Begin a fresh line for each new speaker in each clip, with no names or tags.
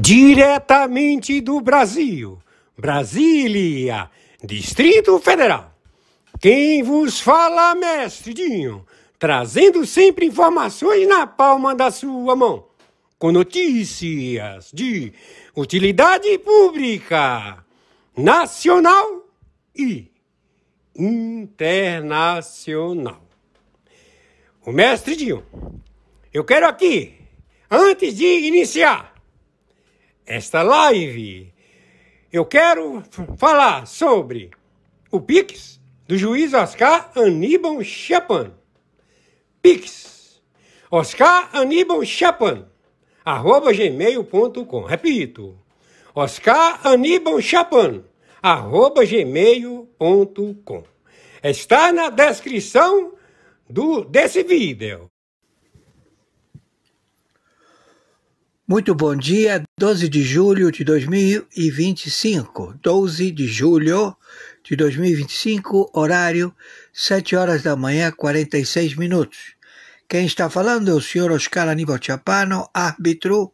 Diretamente do Brasil, Brasília, Distrito Federal. Quem vos fala, mestre Dinho, trazendo sempre informações na palma da sua mão, com notícias de utilidade pública, nacional e internacional. O mestre Dinho, eu quero aqui, antes de iniciar esta live, eu quero falar sobre o Pix do juiz Oscar Aníbal Chapan. Pix, Oscar Aníbal Chapan, @gmail.com. Repito, Oscar Aníbal Chapan, @gmail.com. Está na descrição desse vídeo.
Muito bom dia, 12 de julho de 2025. 12 de julho de 2025, horário 7 horas da manhã, 46 minutos. Quem está falando é o senhor Oscar Aníbal Chapano, árbitro,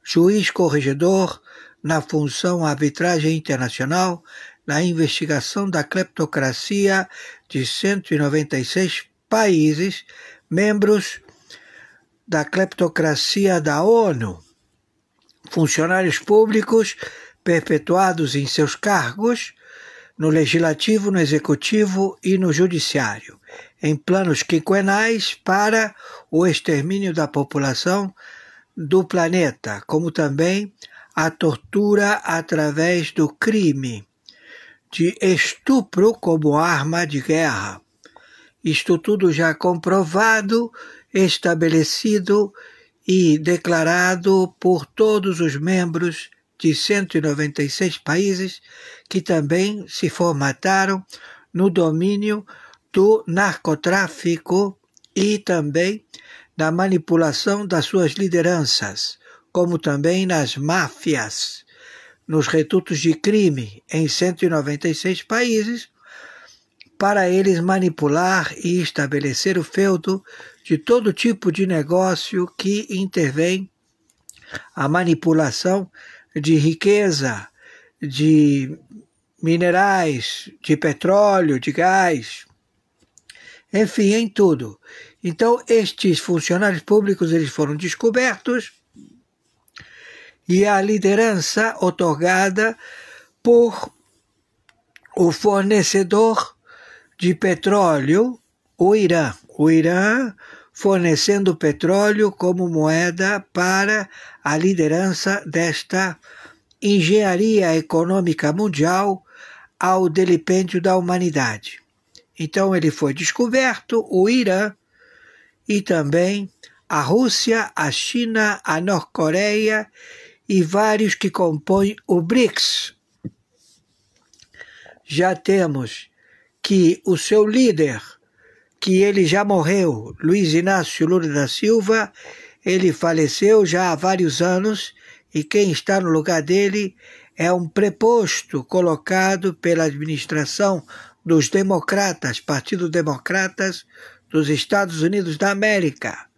juiz corregedor na função arbitragem internacional na investigação da cleptocracia de 196 países, membros da cleptocracia da ONU. Funcionários públicos perpetuados em seus cargos no Legislativo, no Executivo e no Judiciário, em planos quinquenais para o extermínio da população do planeta, como também a tortura através do crime de estupro como arma de guerra. Isto tudo já comprovado, estabelecido e declarado por todos os membros de 196 países que também se formataram no domínio do narcotráfico e também na manipulação das suas lideranças, como também nas máfias, nos redutos de crime em 196 países, para eles manipular e estabelecer o feudo de todo tipo de negócio que intervém a manipulação de riqueza, de minerais, de petróleo, de gás, enfim, em tudo. Então, estes funcionários públicos eles foram descobertos e a liderança otorgada por o fornecedor de petróleo, o Irã. O Irã fornecendo petróleo como moeda para a liderança desta engenharia econômica mundial ao delipêndio da humanidade. Então ele foi descoberto, o Irã, e também a Rússia, a China, a Norte-Coreia e vários que compõem o BRICS. Já temos que o seu líder, que ele já morreu, Luiz Inácio Lula da Silva, ele faleceu já há vários anos e quem está no lugar dele é um preposto colocado pela administração dos democratas, Partido Democratas dos Estados Unidos da América,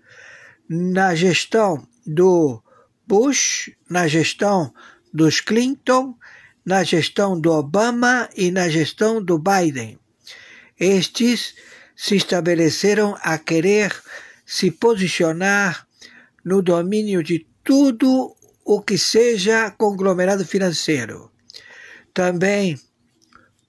na gestão do Bush, na gestão dos Clinton, na gestão do Obama e na gestão do Biden. Estes se estabeleceram a querer se posicionar no domínio de tudo o que seja conglomerado financeiro. Também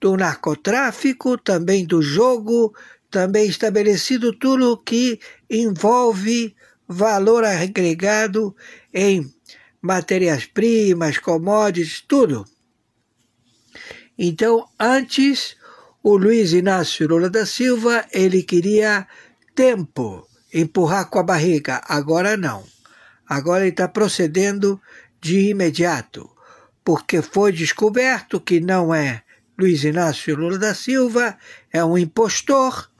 do narcotráfico, também do jogo, também estabelecido tudo que envolve valor agregado em matérias-primas, commodities, tudo. Então, antes, o Luiz Inácio Lula da Silva, ele queria tempo, empurrar com a barriga. Agora não. Agora ele está procedendo de imediato, porque foi descoberto que não é Luiz Inácio Lula da Silva, é um impostor,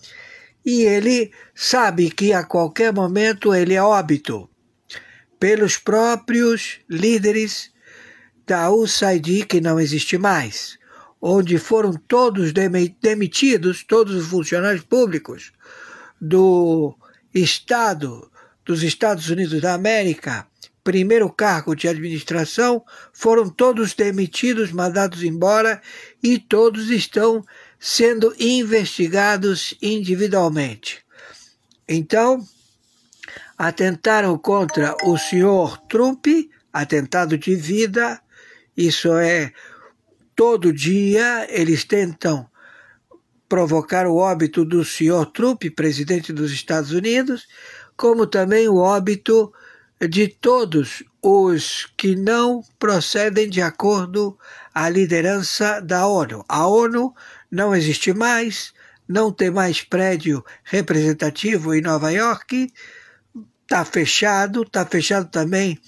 e ele sabe que a qualquer momento ele é óbito pelos próprios líderes da USAID, que não existe mais, onde foram todos demitidos, todos os funcionários públicos do Estado dos Estados Unidos da América, primeiro cargo de administração, foram todos demitidos, mandados embora, e todos estão sendo investigados individualmente. Então, atentaram contra o senhor Trump, atentado de vida, isso é, todo dia eles tentam provocar o óbito do senhor Trump, presidente dos Estados Unidos, como também o óbito de todos os que não procedem de acordo à liderança da ONU. A ONU não existe mais, não tem mais prédio representativo em Nova York, está fechado também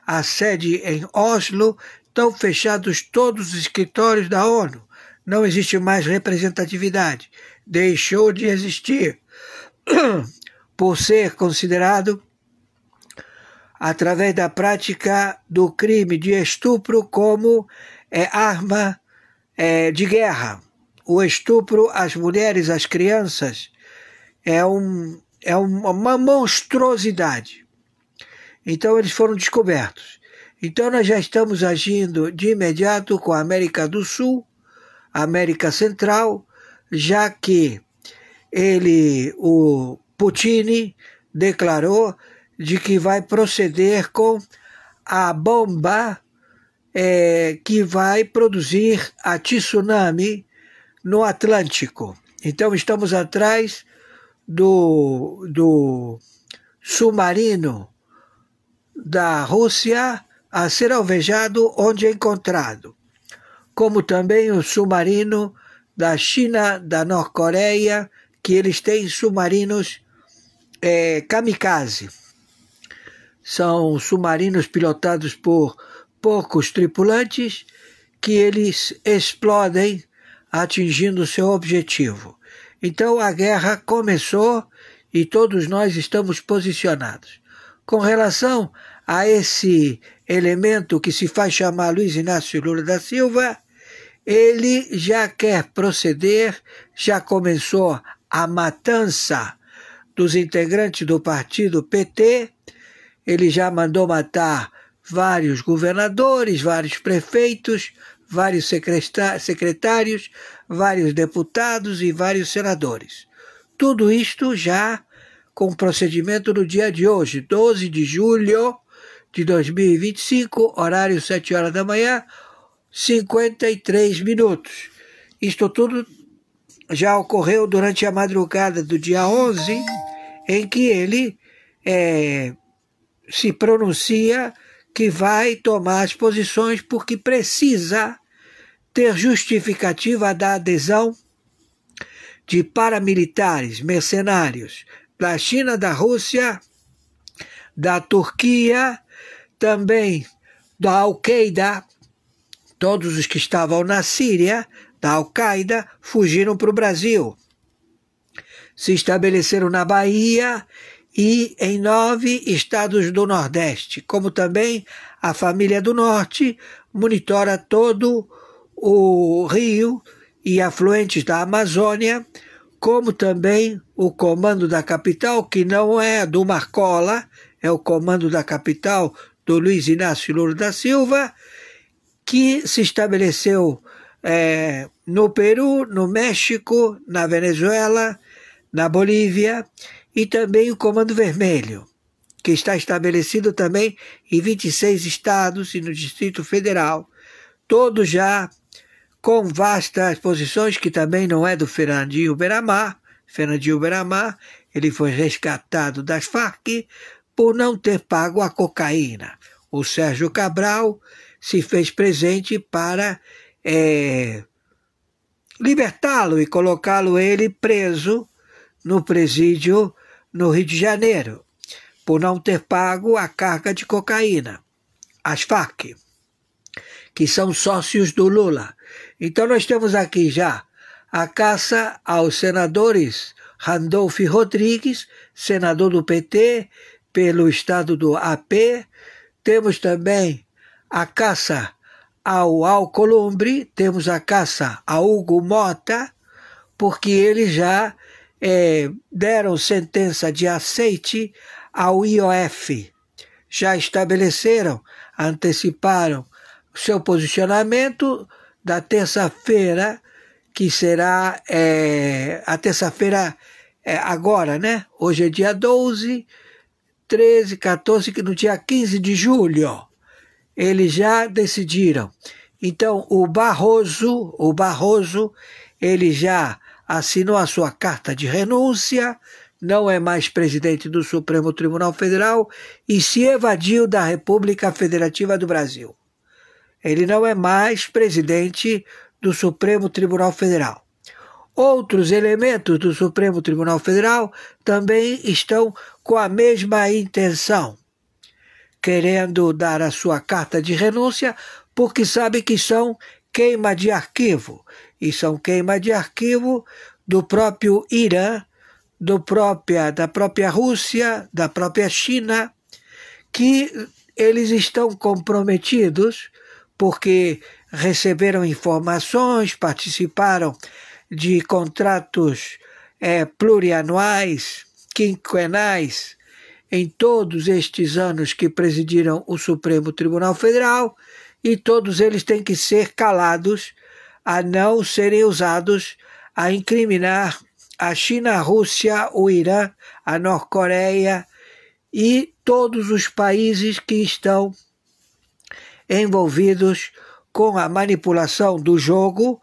a sede em Oslo, estão fechados todos os escritórios da ONU, não existe mais representatividade, deixou de existir por ser considerado, através da prática do crime de estupro, como arma de guerra. O estupro às mulheres, às crianças, é uma monstruosidade. Então eles foram descobertos. Então nós já estamos agindo de imediato com a América do Sul, a América Central, já que o Putin declarou de que vai proceder com a bomba que vai produzir a tsunami no Atlântico. Então estamos atrás do submarino da Rússia a ser alvejado onde é encontrado, como também o submarino da China, da Norte-Coreia, que eles têm submarinos kamikaze. São submarinos pilotados por poucos tripulantes que eles explodem atingindo seu objetivo. Então a guerra começou e todos nós estamos posicionados. Com relação a esse elemento que se faz chamar Luiz Inácio Lula da Silva, ele já quer proceder, já começou a matança dos integrantes do partido PT, ele já mandou matar vários governadores, vários prefeitos, vários secretários, vários deputados e vários senadores. Tudo isto já com procedimento no dia de hoje, 12 de julho de 2025, horário 7 horas da manhã, 53 minutos. Isto tudo já ocorreu durante a madrugada do dia 11, em que ele se pronuncia que vai tomar as posições porque precisa ter justificativa da adesão de paramilitares, mercenários da China, da Rússia, da Turquia, também da Al-Qaeda. Todos os que estavam na Síria, da Al-Qaeda, fugiram para o Brasil. Se estabeleceram na Bahia e em 9 estados do Nordeste, como também a família do Norte monitora todo o Rio e afluentes da Amazônia, como também o comando da capital, que não é do Marcola, é o comando da capital do Luiz Inácio Lula da Silva, que se estabeleceu no Peru, no México, na Venezuela, na Bolívia, e também o Comando Vermelho, que está estabelecido também em 26 estados e no Distrito Federal, todos já com vastas posições, que também não é do Fernandinho Beiramar. Fernandinho Beiramar, ele foi resgatado das Farc por não ter pago a cocaína. O Sérgio Cabral se fez presente para libertá-lo e colocá-lo ele preso no presídio no Rio de Janeiro, por não ter pago a carga de cocaína. As Farc, que são sócios do Lula. Então nós temos aqui já a caça aos senadores Randolph Rodrigues, senador do PT, pelo estado do AP. Temos também a caça ao Alcolumbre, temos a caça a Hugo Mota, porque eles já deram sentença de aceite ao IOF, já estabeleceram, anteciparam o seu posicionamento da terça-feira, que será a terça-feira agora, né? Hoje é dia 12, 13, 14, que no dia 15 de julho eles já decidiram. Então o Barroso, ele já assinou a sua carta de renúncia, não é mais presidente do Supremo Tribunal Federal e se evadiu da República Federativa do Brasil. Ele não é mais presidente do Supremo Tribunal Federal. Outros elementos do Supremo Tribunal Federal também estão com a mesma intenção, querendo dar a sua carta de renúncia, porque sabe que são queima de arquivo, e são queima de arquivo do próprio Irã, da própria Rússia, da própria China, que eles estão comprometidos porque receberam informações, participaram de contratos plurianuais, quinquenais, em todos estes anos que presidiram o Supremo Tribunal Federal, e todos eles têm que ser calados, a não serem usados a incriminar a China, a Rússia, o Irã, a Norte-Coreia e todos os países que estão envolvidos com a manipulação do jogo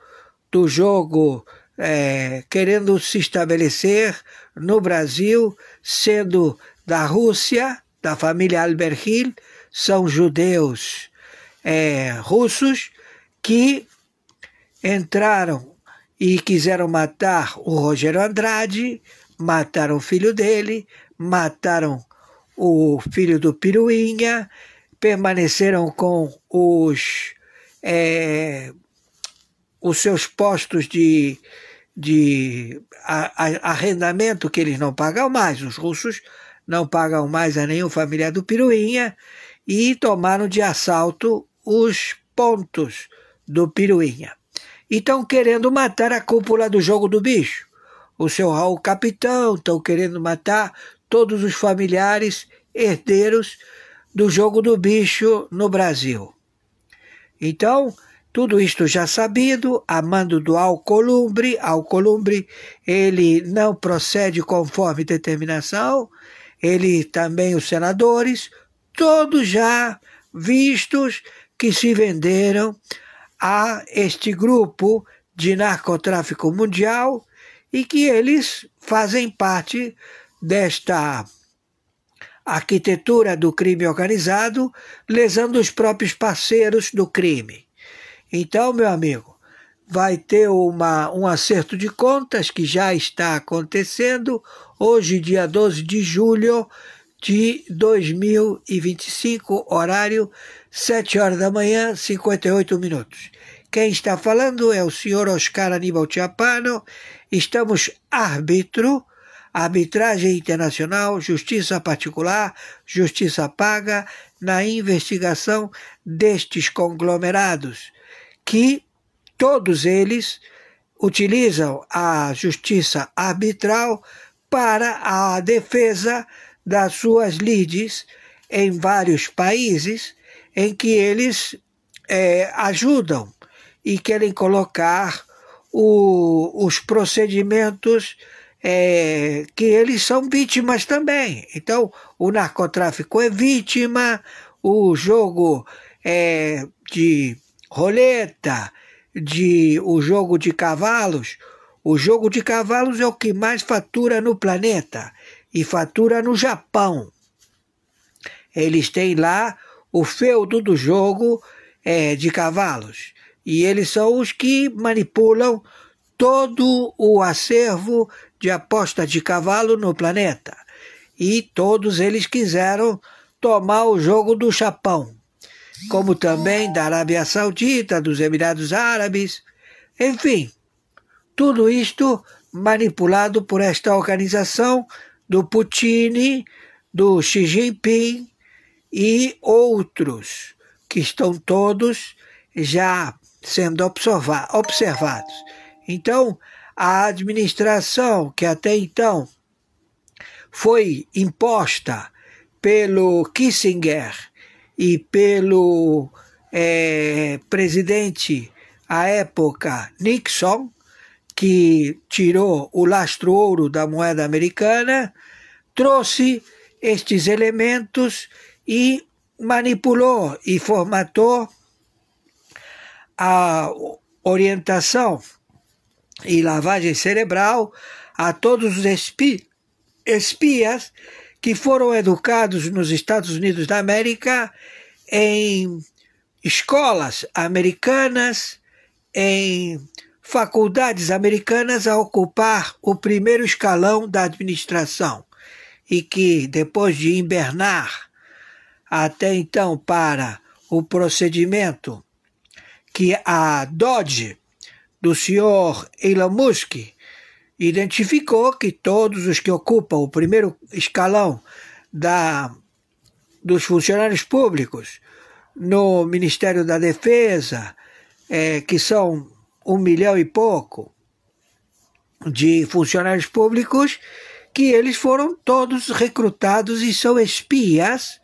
querendo se estabelecer no Brasil, sendo da Rússia, da família Alberghil, são judeus russos que entraram e quiseram matar o Rogério Andrade, mataram o filho dele, mataram o filho do Piruinha, permaneceram com os seus postos de arrendamento que eles não pagam mais. Os russos não pagam mais a nenhum familiar do Piruinha e tomaram de assalto os pontos do Piruinha. E estão querendo matar a cúpula do jogo do bicho. O seu Raul Capitão, estão querendo matar todos os familiares herdeiros do jogo do bicho no Brasil. Então, tudo isto já sabido, a mando do Alcolumbre, ele não procede conforme determinação, ele também, os senadores, todos já vistos que se venderam a este grupo de narcotráfico mundial e que eles fazem parte desta arquitetura do crime organizado, lesando os próprios parceiros do crime. Então, meu amigo, vai ter um acerto de contas que já está acontecendo hoje, dia 12 de julho de 2025, horário 7 horas da manhã, 58 minutos. Quem está falando é o senhor Oscar Aníbal Chiappano. Estamos arbitragem internacional, justiça particular, justiça paga, na investigação destes conglomerados, que todos eles utilizam a justiça arbitral para a defesa das suas lides em vários países em que eles ajudam e querem colocar os procedimentos que eles são vítimas também. Então, o narcotráfico é vítima, o jogo de roleta, o jogo de cavalos. O jogo de cavalos é o que mais fatura no planeta e fatura no Japão. Eles têm lá o feudo do jogo de cavalos e eles são os que manipulam todo o acervo de aposta de cavalo no planeta. E todos eles quiseram tomar o jogo do Japão, como também da Arábia Saudita, dos Emirados Árabes, enfim, tudo isto manipulado por esta organização do Putin, do Xi Jinping e outros, que estão todos já sendo observados. Então, a administração que até então foi imposta pelo Kissinger e pelo presidente à época Nixon, que tirou o lastro-ouro da moeda americana, trouxe estes elementos e manipulou e formatou a orientação e lavagem cerebral a todos os espias que foram educados nos Estados Unidos da América em escolas americanas, em faculdades americanas, a ocupar o primeiro escalão da administração, e que, depois de invernar até então para o procedimento que a DOGE do senhor Elon Musk identificou, que todos os que ocupam o primeiro escalão dos funcionários públicos no Ministério da Defesa, que são 1 milhão e pouco de funcionários públicos, que eles foram todos recrutados e são espias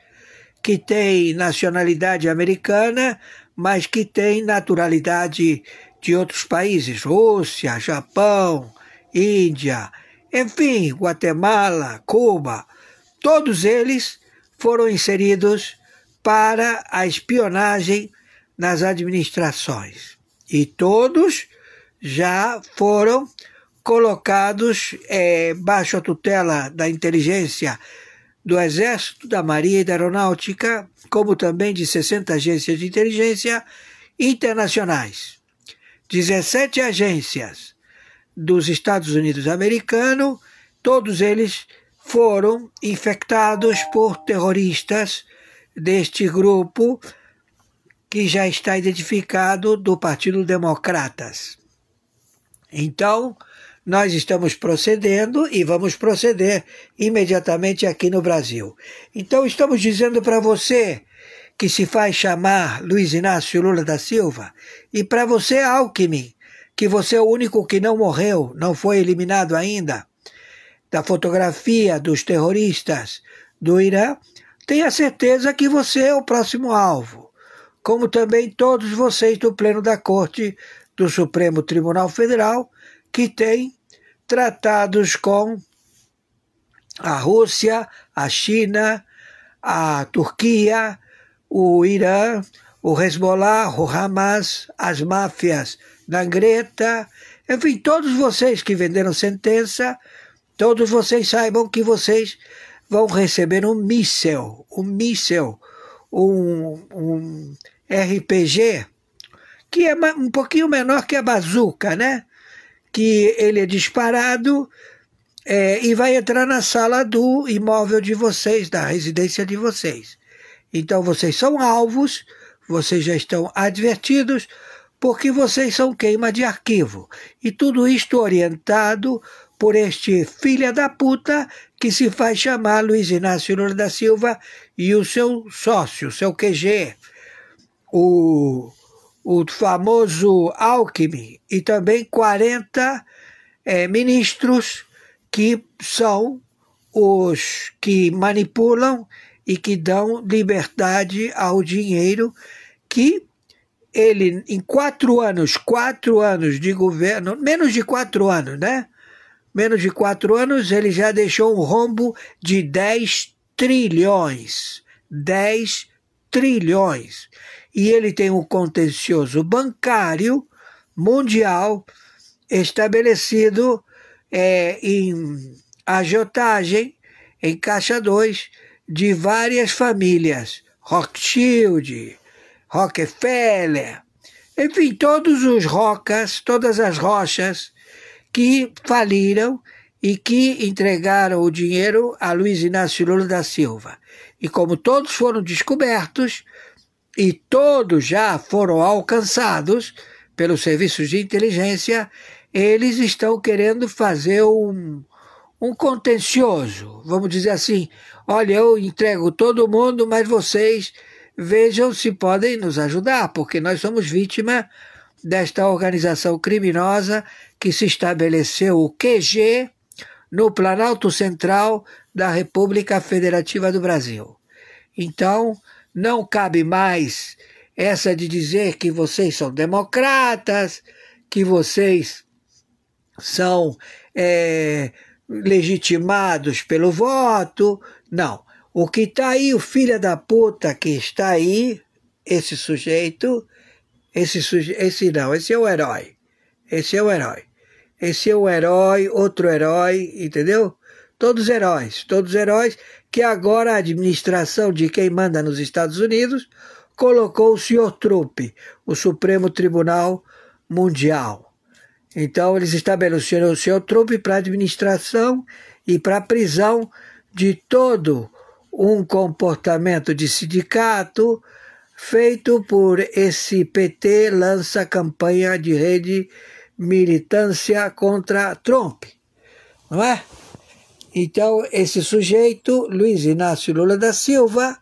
que têm nacionalidade americana, mas que têm naturalidade de outros países, Rússia, Japão, Índia, enfim, Guatemala, Cuba. Todos eles foram inseridos para a espionagem nas administrações. E todos já foram colocados baixo a tutela da inteligência do Exército, da Marinha e da Aeronáutica, como também de 60 agências de inteligência internacionais. 17 agências dos Estados Unidos americanos, todos eles foram infectados por terroristas deste grupo que já está identificado do Partido Democratas. Então, nós estamos procedendo e vamos proceder imediatamente aqui no Brasil. Então, estamos dizendo para você que se faz chamar Luiz Inácio Lula da Silva, e para você, Alckmin, que você é o único que não morreu, não foi eliminado ainda da fotografia dos terroristas do Irã, tenha certeza que você é o próximo alvo, como também todos vocês do Pleno da Corte do Supremo Tribunal Federal, que tem tratados com a Rússia, a China, a Turquia, o Irã, o Hezbollah, o Hamas, as máfias da Greta, enfim, todos vocês que venderam sentença, todos vocês saibam que vocês vão receber um míssel, um RPG, que é um pouquinho menor que a bazuca, né? Que ele é disparado e vai entrar na sala do imóvel de vocês, da residência de vocês. Então vocês são alvos, vocês já estão advertidos, porque vocês são queima de arquivo. E tudo isto orientado por este filho da puta que se faz chamar Luiz Inácio Lula da Silva e o seu sócio, o seu QG, o famoso Alckmin, e também 40 ministros que são os que manipulam e que dão liberdade ao dinheiro que ele, em 4 anos de governo, menos de 4 anos, né? Menos de 4 anos, ele já deixou um rombo de 10 trilhões. 10 trilhões. E ele tem um contencioso bancário mundial estabelecido em agiotagem, em Caixa 2, de várias famílias, Rothschild, Rockefeller, enfim, todos os rocas, todas as rochas que faliram e que entregaram o dinheiro a Luiz Inácio Lula da Silva. E como todos foram descobertos e todos já foram alcançados pelos serviços de inteligência, eles estão querendo fazer um contencioso, vamos dizer assim, olha, eu entrego todo mundo, mas vocês vejam se podem nos ajudar, porque nós somos vítima desta organização criminosa que se estabeleceu o QG no Planalto Central da República Federativa do Brasil. Então, não cabe mais essa de dizer que vocês são democratas, que vocês são legitimados pelo voto. Não. O que está aí, o filho da puta que está aí, esse sujeito, esse é o herói. Esse é o herói. Esse é o herói, outro herói, entendeu? Todos heróis que agora a administração de quem manda nos Estados Unidos colocou o senhor Trump, o Supremo Tribunal Mundial. Então eles estabeleceram o senhor Trump para a administração e para a prisão de todo um comportamento de sindicato feito por esse PT lança campanha de rede militância contra Trump, não é? Então, esse sujeito, Luiz Inácio Lula da Silva,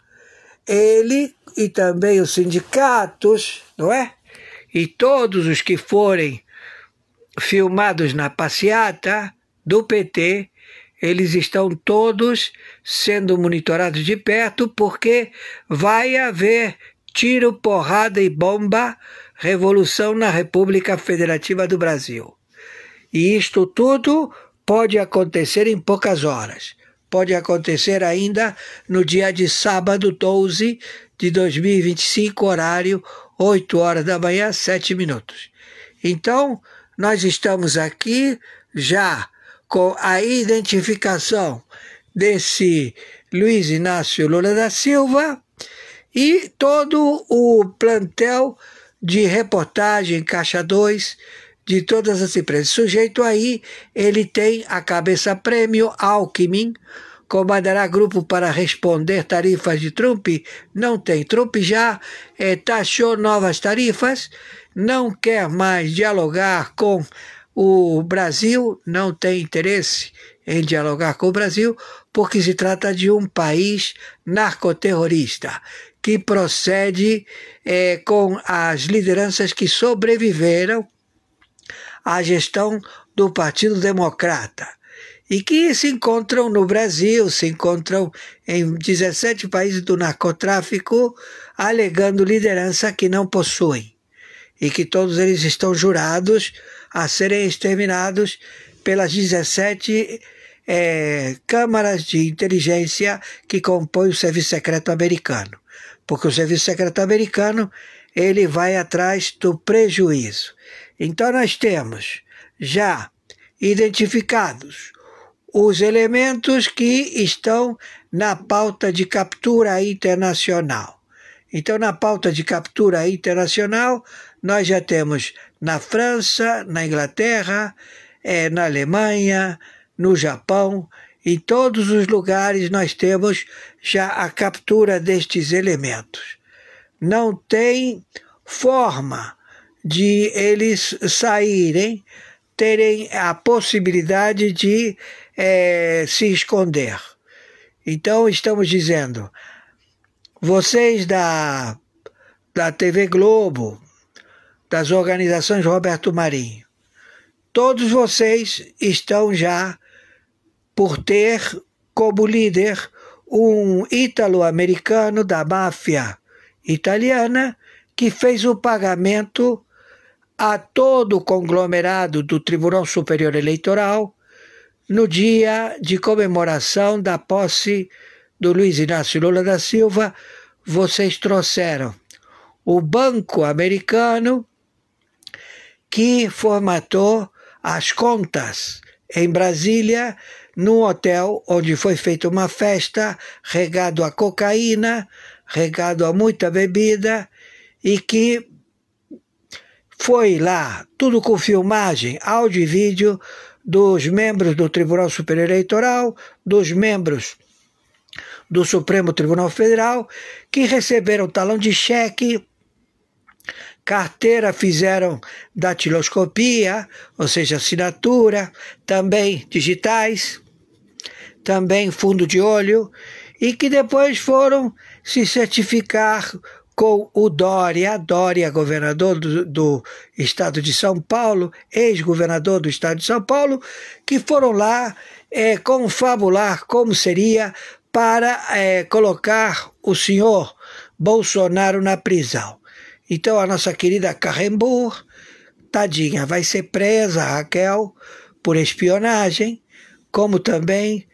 ele e também os sindicatos, não é? E todos os que forem filmados na passeata do PT, eles estão todos sendo monitorados de perto, porque vai haver tiro, porrada e bomba, revolução na República Federativa do Brasil. E isto tudo pode acontecer em poucas horas. Pode acontecer ainda no dia de sábado 12 de 2025, horário 8 horas da manhã, 7 minutos. Então, nós estamos aqui já com a identificação desse Luiz Inácio Lula da Silva e todo o plantel de reportagem, Caixa 2, de todas as empresas. O sujeito aí, ele tem a cabeça prêmio, Alckmin, comandará grupo para responder tarifas de Trump? Não tem. Trump já taxou novas tarifas, não quer mais dialogar com o Brasil, não tem interesse em dialogar com o Brasil, porque se trata de um país narcoterrorista, que procede com as lideranças que sobreviveram à gestão do Partido Democrata e que se encontram no Brasil, se encontram em 17 países do narcotráfico, alegando liderança que não possuem e que todos eles estão jurados a serem exterminados pelas 17 câmaras de inteligência que compõem o Serviço Secreto Americano. Porque o Serviço Secreto Americano ele vai atrás do prejuízo. Então nós temos já identificados os elementos que estão na pauta de captura internacional. Então, na pauta de captura internacional, nós já temos na França, na Inglaterra, na Alemanha, no Japão, em todos os lugares nós temos já a captura destes elementos. Não tem forma de eles saírem, terem a possibilidade de se esconder. Então estamos dizendo, vocês da TV Globo, das organizações Roberto Marinho, todos vocês estão já por ter como líder um ítalo-americano da máfia italiana que fez o pagamento a todo o conglomerado do Tribunal Superior Eleitoral no dia de comemoração da posse do Luiz Inácio Lula da Silva. Vocês trouxeram o banco americano que formatou as contas em Brasília, num hotel onde foi feita uma festa, regado a cocaína, regado a muita bebida, e que foi lá, tudo com filmagem, áudio e vídeo, dos membros do Tribunal Superior Eleitoral, dos membros do Supremo Tribunal Federal, que receberam talão de cheque, carteira, fizeram datiloscopia, ou seja, assinatura, também digitais, também fundo de olho, e que depois foram se certificar com o Dória, governador do estado de São Paulo, ex-governador do estado de São Paulo, que foram lá confabular como seria para colocar o senhor Bolsonaro na prisão. Então a nossa querida Karrenbauer, tadinha, vai ser presa, Raquel, por espionagem, como também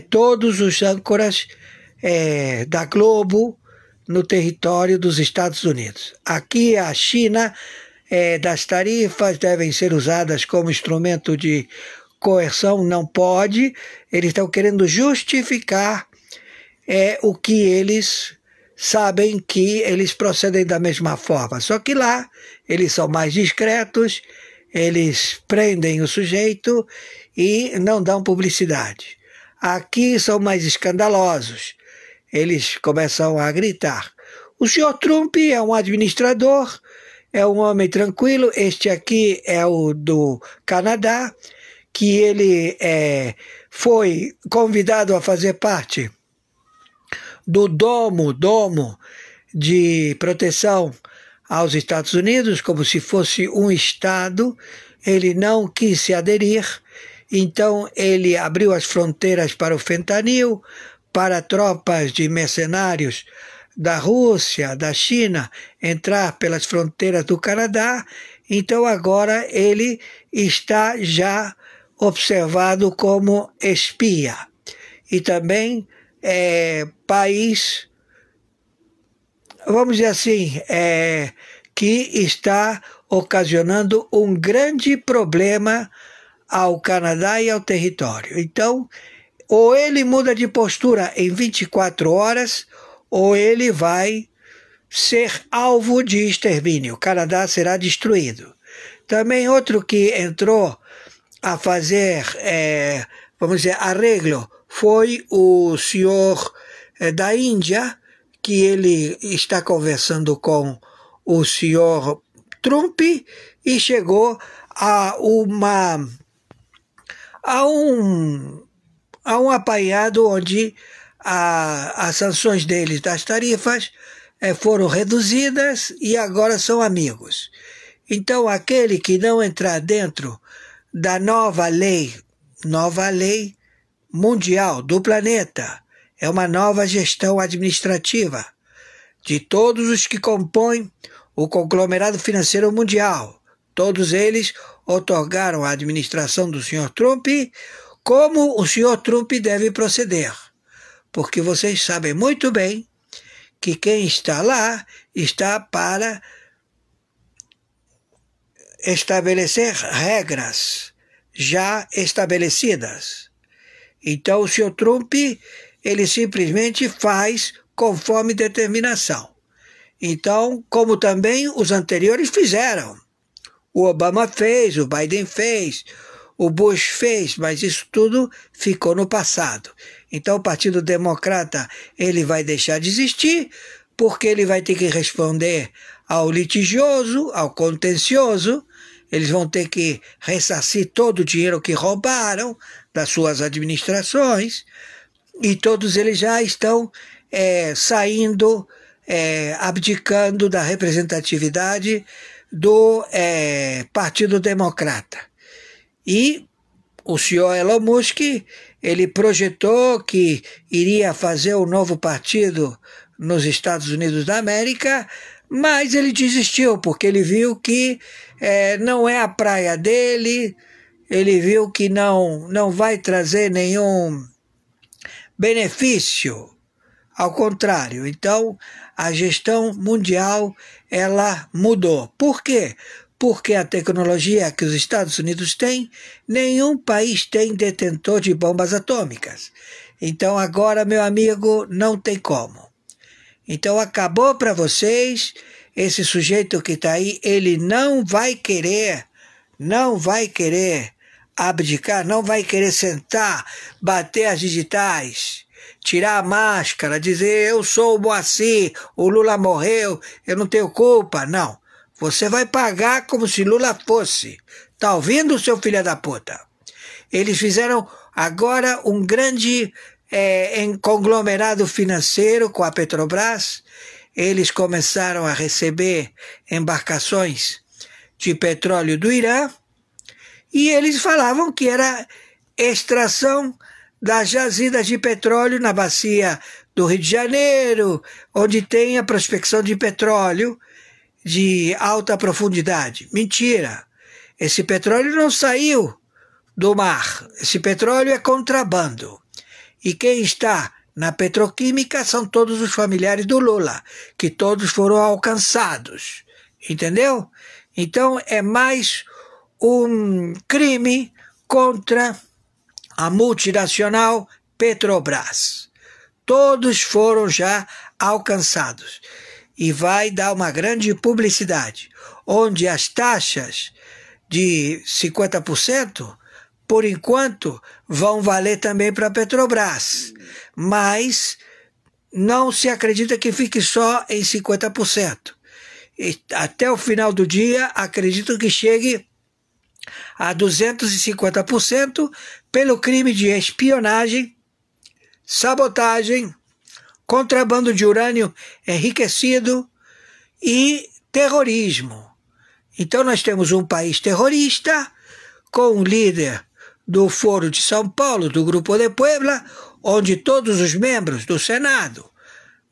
todos os âncoras da Globo no território dos Estados Unidos. Aqui a China, das tarifas devem ser usadas como instrumento de coerção, não pode. Eles estão querendo justificar o que eles sabem que eles procedem da mesma forma. Só que lá eles são mais discretos, eles prendem o sujeito e não dão publicidade. Aqui são mais escandalosos. Eles começam a gritar. O senhor Trump é um administrador, é um homem tranquilo. Este aqui é o do Canadá, que ele foi convidado a fazer parte do domo de proteção aos Estados Unidos, como se fosse um Estado. Ele não quis se aderir, então ele abriu as fronteiras para o fentanil, para tropas de mercenários da Rússia, da China, entrar pelas fronteiras do Canadá. Então agora ele está já observado como espia. E também país, vamos dizer assim, que está ocasionando um grande problema ao Canadá e ao território. Então, ou ele muda de postura em 24 horas, ou ele vai ser alvo de extermínio. O Canadá será destruído. Também outro que entrou a fazer, vamos dizer, arreglo, foi o senhor da Índia, que ele está conversando com o senhor Trump e chegou a um apanhado onde as sanções deles das tarifas foram reduzidas e agora são amigos. Então aquele que não entrar dentro da nova lei mundial do planeta, é uma nova gestão administrativa de todos os que compõem o conglomerado financeiro mundial. Todos eles outorgaram à administração do Sr. Trump como o Sr. Trump deve proceder. Porque vocês sabem muito bem que quem está lá está para estabelecer regras já estabelecidas. Então o Sr. Trump, ele simplesmente faz conforme determinação. Então, como também os anteriores fizeram. O Obama fez, o Biden fez, o Bush fez, mas isso tudo ficou no passado. Então o Partido Democrata ele vai deixar de existir, porque ele vai ter que responder ao litigioso, ao contencioso. Eles vão ter que ressarcir todo o dinheiro que roubaram das suas administrações, e todos eles já estão saindo, abdicando da representatividade do Partido Democrata. E o senhor Elon Musk, ele projetou que iria fazer um novo partido nos Estados Unidos da América, mas ele desistiu, porque ele viu que não é a praia dele, ele viu que não vai trazer nenhum benefício, ao contrário. Então, a gestão mundial, ela mudou. Por quê? Porque a tecnologia que os Estados Unidos têm, nenhum país tem detentor de bombas atômicas. Então agora, meu amigo, não tem como. Então acabou para vocês. Esse sujeito que está aí, ele não vai querer abdicar, não vai querer sentar, bater as digitais, tirar a máscara, dizer eu sou o Moacir, o Lula morreu, eu não tenho culpa. Não. Você vai pagar como se Lula fosse. Tá ouvindo, seu filho da puta? Eles fizeram agora um grande conglomerado financeiro com a Petrobras. eles começaram a receber embarcações de petróleo do Irã, e eles falavam que era extração das jazidas de petróleo na bacia do Rio de Janeiro, onde tem a prospecção de petróleo de alta profundidade. Mentira! Esse petróleo não saiu do mar. Esse petróleo é contrabando. E quem está na petroquímica são todos os familiares do Lula, que todos foram alcançados. Entendeu? Então é mais um crime contra a multinacional Petrobras. Todos foram já alcançados. E vai dar uma grande publicidade, onde as taxas de 50%, por enquanto, vão valer também para a Petrobras. Mas não se acredita que fique só em 50%. E até o final do dia, acredito que chegue a 250% pelo crime de espionagem, sabotagem, contrabando de urânio enriquecido e terrorismo. Então nós temos um país terrorista com um líder do Foro de São Paulo, do Grupo de Puebla, onde todos os membros do Senado,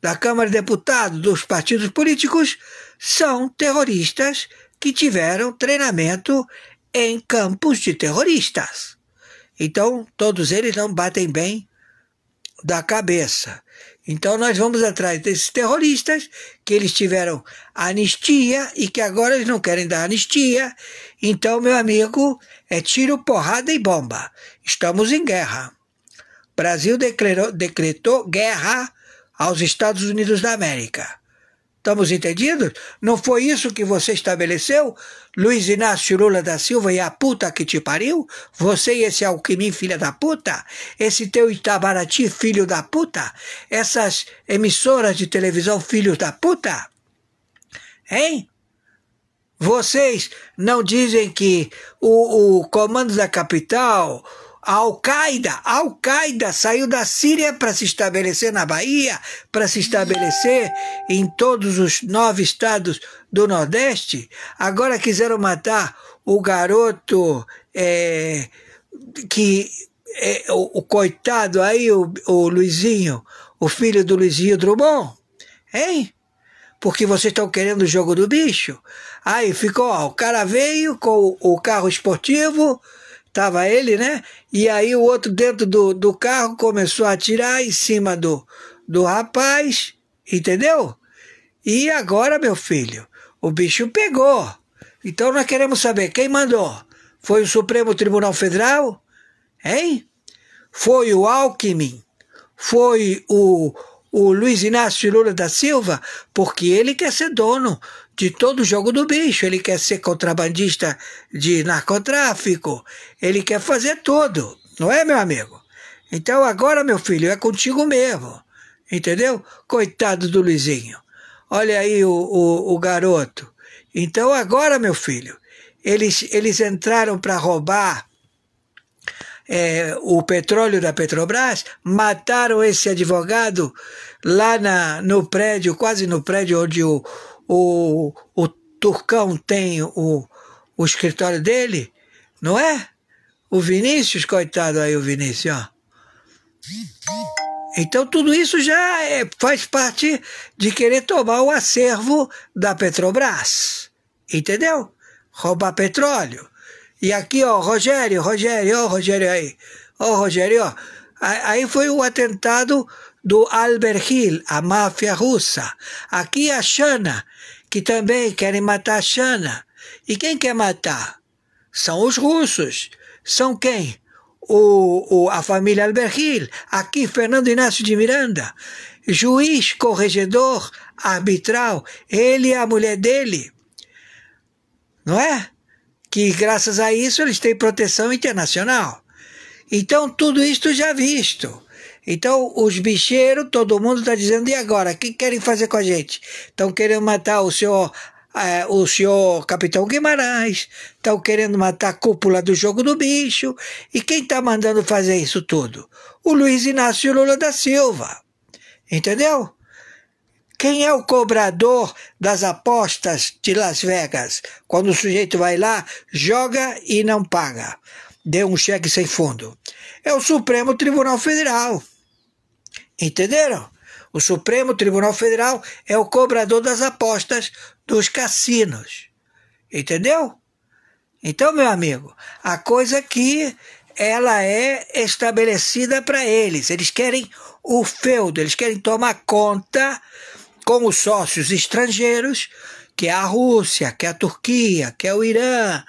da Câmara de Deputados, dos partidos políticos, são terroristas que tiveram treinamento em campos de terroristas. Então, todos eles não batem bem da cabeça. Então, nós vamos atrás desses terroristas, que eles tiveram anistia e que agora eles não querem dar anistia. Então, meu amigo, é tiro, porrada e bomba. Estamos em guerra. O Brasil decretou guerra aos Estados Unidos da América. Estamos entendidos? Não foi isso que você estabeleceu, Luiz Inácio Lula da Silva, e a puta que te pariu? Você e esse Alckmin, filha da puta? Esse teu Itamaraty, filho da puta? Essas emissoras de televisão, filhos da puta? Hein? Vocês não dizem que o comando da capital, a Al-Qaeda saiu da Síria para se estabelecer na Bahia, para se estabelecer em todos os 9 estados do Nordeste? Agora quiseram matar o garoto, o coitado aí, o Luizinho, o filho do Luizinho Drummond, hein? Porque vocês estão querendo o jogo do bicho? Aí ficou, ó, o cara veio com o carro esportivo, tava ele, né? E aí o outro dentro do carro começou a atirar em cima do rapaz, entendeu? E agora, meu filho, o bicho pegou. Então nós queremos saber quem mandou. Foi o Supremo Tribunal Federal? Hein? Foi o Alckmin? Foi o Luiz Inácio Lula da Silva? Porque ele quer ser dono de todo o jogo do bicho. Ele quer ser contrabandista de narcotráfico. Ele quer fazer tudo. Não é, meu amigo? Então agora, meu filho, é contigo mesmo. Entendeu? Coitado do Luizinho. Olha aí o garoto. Então agora, meu filho, eles entraram para roubar o petróleo da Petrobras, mataram esse advogado lá no prédio, quase no prédio onde o Turcão tem o escritório dele, não é? O Vinícius, coitado aí, o Vinícius, ó. Então tudo isso já faz parte de querer tomar o acervo da Petrobras, entendeu? Roubar petróleo. E aqui, ó, Rogério aí. Ó, Rogério, ó. Aí foi o atentado do Alberghil, a máfia russa. Aqui a Xana, que também querem matar a Xana. E quem quer matar? São os russos. São quem? A família Alberghil. Aqui, Fernando Inácio de Miranda. Juiz, corregedor, arbitral. Ele e a mulher dele. Não é? Que graças a isso eles têm proteção internacional. Então tudo isto já visto. Então os bicheiros, todo mundo está dizendo, e agora? O que querem fazer com a gente? Estão querendo matar o senhor Capitão Guimarães, estão querendo matar a cúpula do jogo do bicho. E quem está mandando fazer isso tudo? O Luiz Inácio Lula da Silva. Entendeu? Quem é o cobrador das apostas de Las Vegas? Quando o sujeito vai lá, joga e não paga. Deu um cheque sem fundo. É o Supremo Tribunal Federal. Entenderam? O Supremo Tribunal Federal é o cobrador das apostas dos cassinos. Entendeu? Então, meu amigo, a coisa aqui, ela é estabelecida para eles. Eles querem o feudo, eles querem tomar conta com os sócios estrangeiros, que é a Rússia, que é a Turquia, que é o Irã,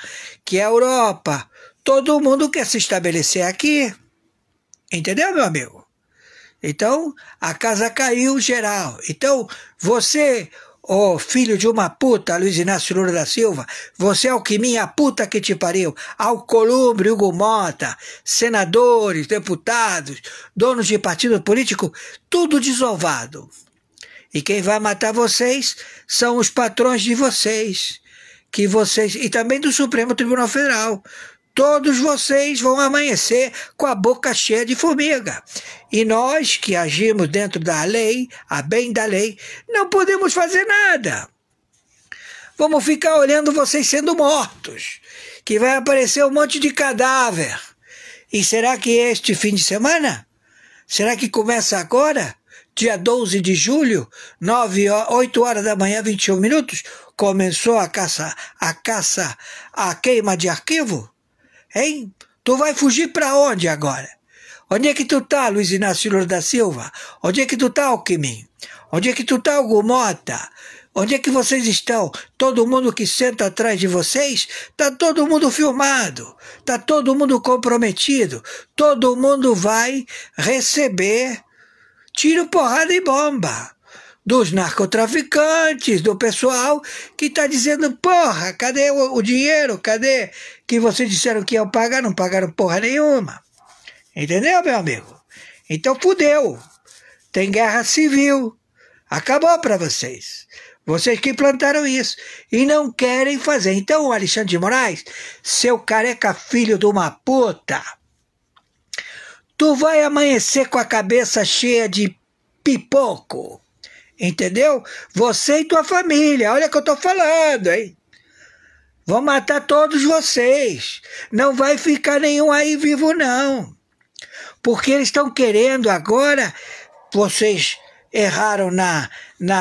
que é a Europa. Todo mundo quer se estabelecer aqui. Entendeu, meu amigo? Então, a casa caiu geral. Então, você, ô filho de uma puta, Luiz Inácio Lula da Silva, você é o que minha puta que te pariu, Alcolumbre, Hugo Mota, senadores, deputados, donos de partido político, tudo desovado. E quem vai matar vocês são os patrões de vocês, e também do Supremo Tribunal Federal. Todos vocês vão amanhecer com a boca cheia de formiga. E nós, que agimos dentro da lei, a bem da lei, não podemos fazer nada. Vamos ficar olhando vocês sendo mortos, que vai aparecer um monte de cadáver. E será que é este fim de semana? Será que começa agora? Dia 12 de julho, 8 horas da manhã, 21 minutos, começou a queima de arquivo? Hein? Tu vai fugir para onde agora? Onde é que tu tá, Luiz Inácio Lula da Silva? Onde é que tu tá, Alckmin? Onde é que tu tá, Hugo Mota? Onde é que vocês estão? Todo mundo que senta atrás de vocês, tá todo mundo filmado, tá todo mundo comprometido, todo mundo vai receber tiro, porrada e bomba dos narcotraficantes, do pessoal que está dizendo, porra, cadê o dinheiro? Cadê que vocês disseram que iam pagar? Não pagaram porra nenhuma. Entendeu, meu amigo? Então fudeu. Tem guerra civil. Acabou para vocês. Vocês que plantaram isso. E não querem fazer. Então, o Alexandre de Moraes, seu careca filho de uma puta, tu vai amanhecer com a cabeça cheia de pipoco. Entendeu? Você e tua família. Olha o que eu tô falando, hein? Vão matar todos vocês. Não vai ficar nenhum aí vivo, não. Porque eles estão querendo agora, vocês erraram na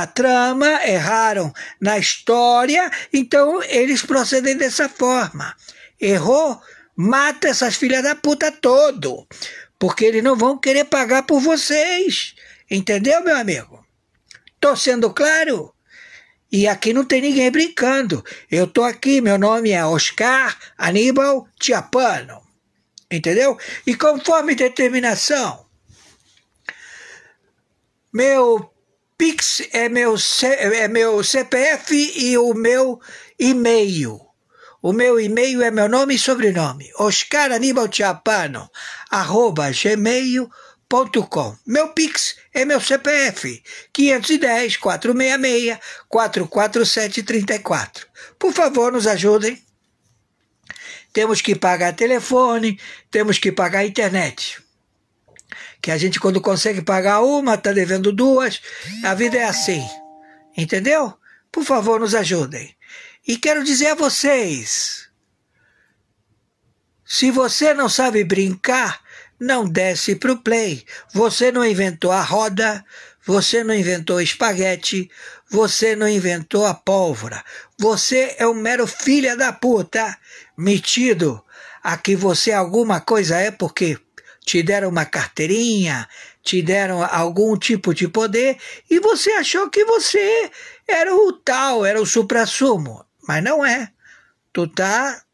trama, erraram na história, então eles procedem dessa forma. Errou, mata essas filhas da puta todo, porque eles não vão querer pagar por vocês. Entendeu, meu amigo? Tô sendo claro? E aqui não tem ninguém brincando. Eu tô aqui, meu nome é Oscar Aníbal Chiappano. Entendeu? E conforme determinação, meu Pix é meu CPF e o meu e-mail. O meu e-mail é meu nome e sobrenome, oscaranibalchiappano@gmail.com. Meu Pix é meu CPF, 510-466-44734. Por favor, nos ajudem. Temos que pagar telefone, temos que pagar internet. Que a gente, quando consegue pagar uma, está devendo duas. A vida é assim. Entendeu? Por favor, nos ajudem. E quero dizer a vocês, se você não sabe brincar, não desce pro play. Você não inventou a roda, você não inventou espaguete, você não inventou a pólvora. Você é um mero filho da puta, metido a que você alguma coisa é porque te deram uma carteirinha, te deram algum tipo de poder e você achou que você era o tal, era o suprassumo. Mas não é. Tu tá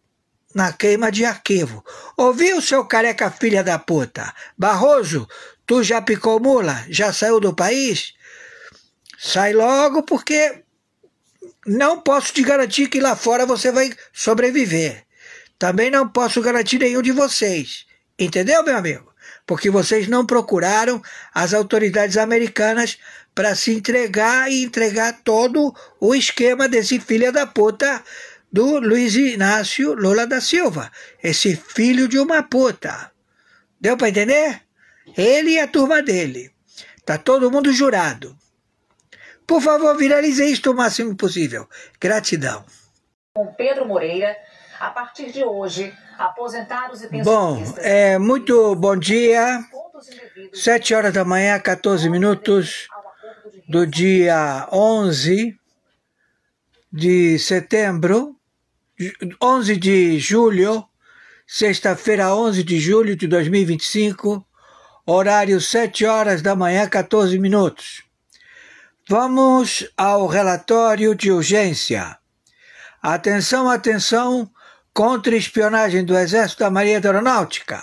na queima de arquivo. Ouviu, seu careca filha da puta? Barroso, tu já picou mula? Já saiu do país? Sai logo, porque não posso te garantir que lá fora você vai sobreviver. Também não posso garantir nenhum de vocês. Entendeu, meu amigo? Porque vocês não procuraram as autoridades americanas para se entregar e entregar todo o esquema desse filho da puta do Luiz Inácio Lula da Silva. Esse filho de uma puta. Deu para entender? Ele e a turma dele. Tá todo mundo jurado. Por favor, viralize isto o máximo possível. Gratidão.
Com Pedro Moreira, a partir de hoje, aposentados e
pensionistas... Bom, muito bom dia. 7 horas da manhã, 14 minutos do dia 11 de setembro, 11 de julho, sexta-feira, 11 de julho de 2025, horário 7 horas da manhã, 14 minutos. Vamos ao relatório de urgência. Atenção, atenção, contra-espionagem do Exército, da Marinha e da Aeronáutica.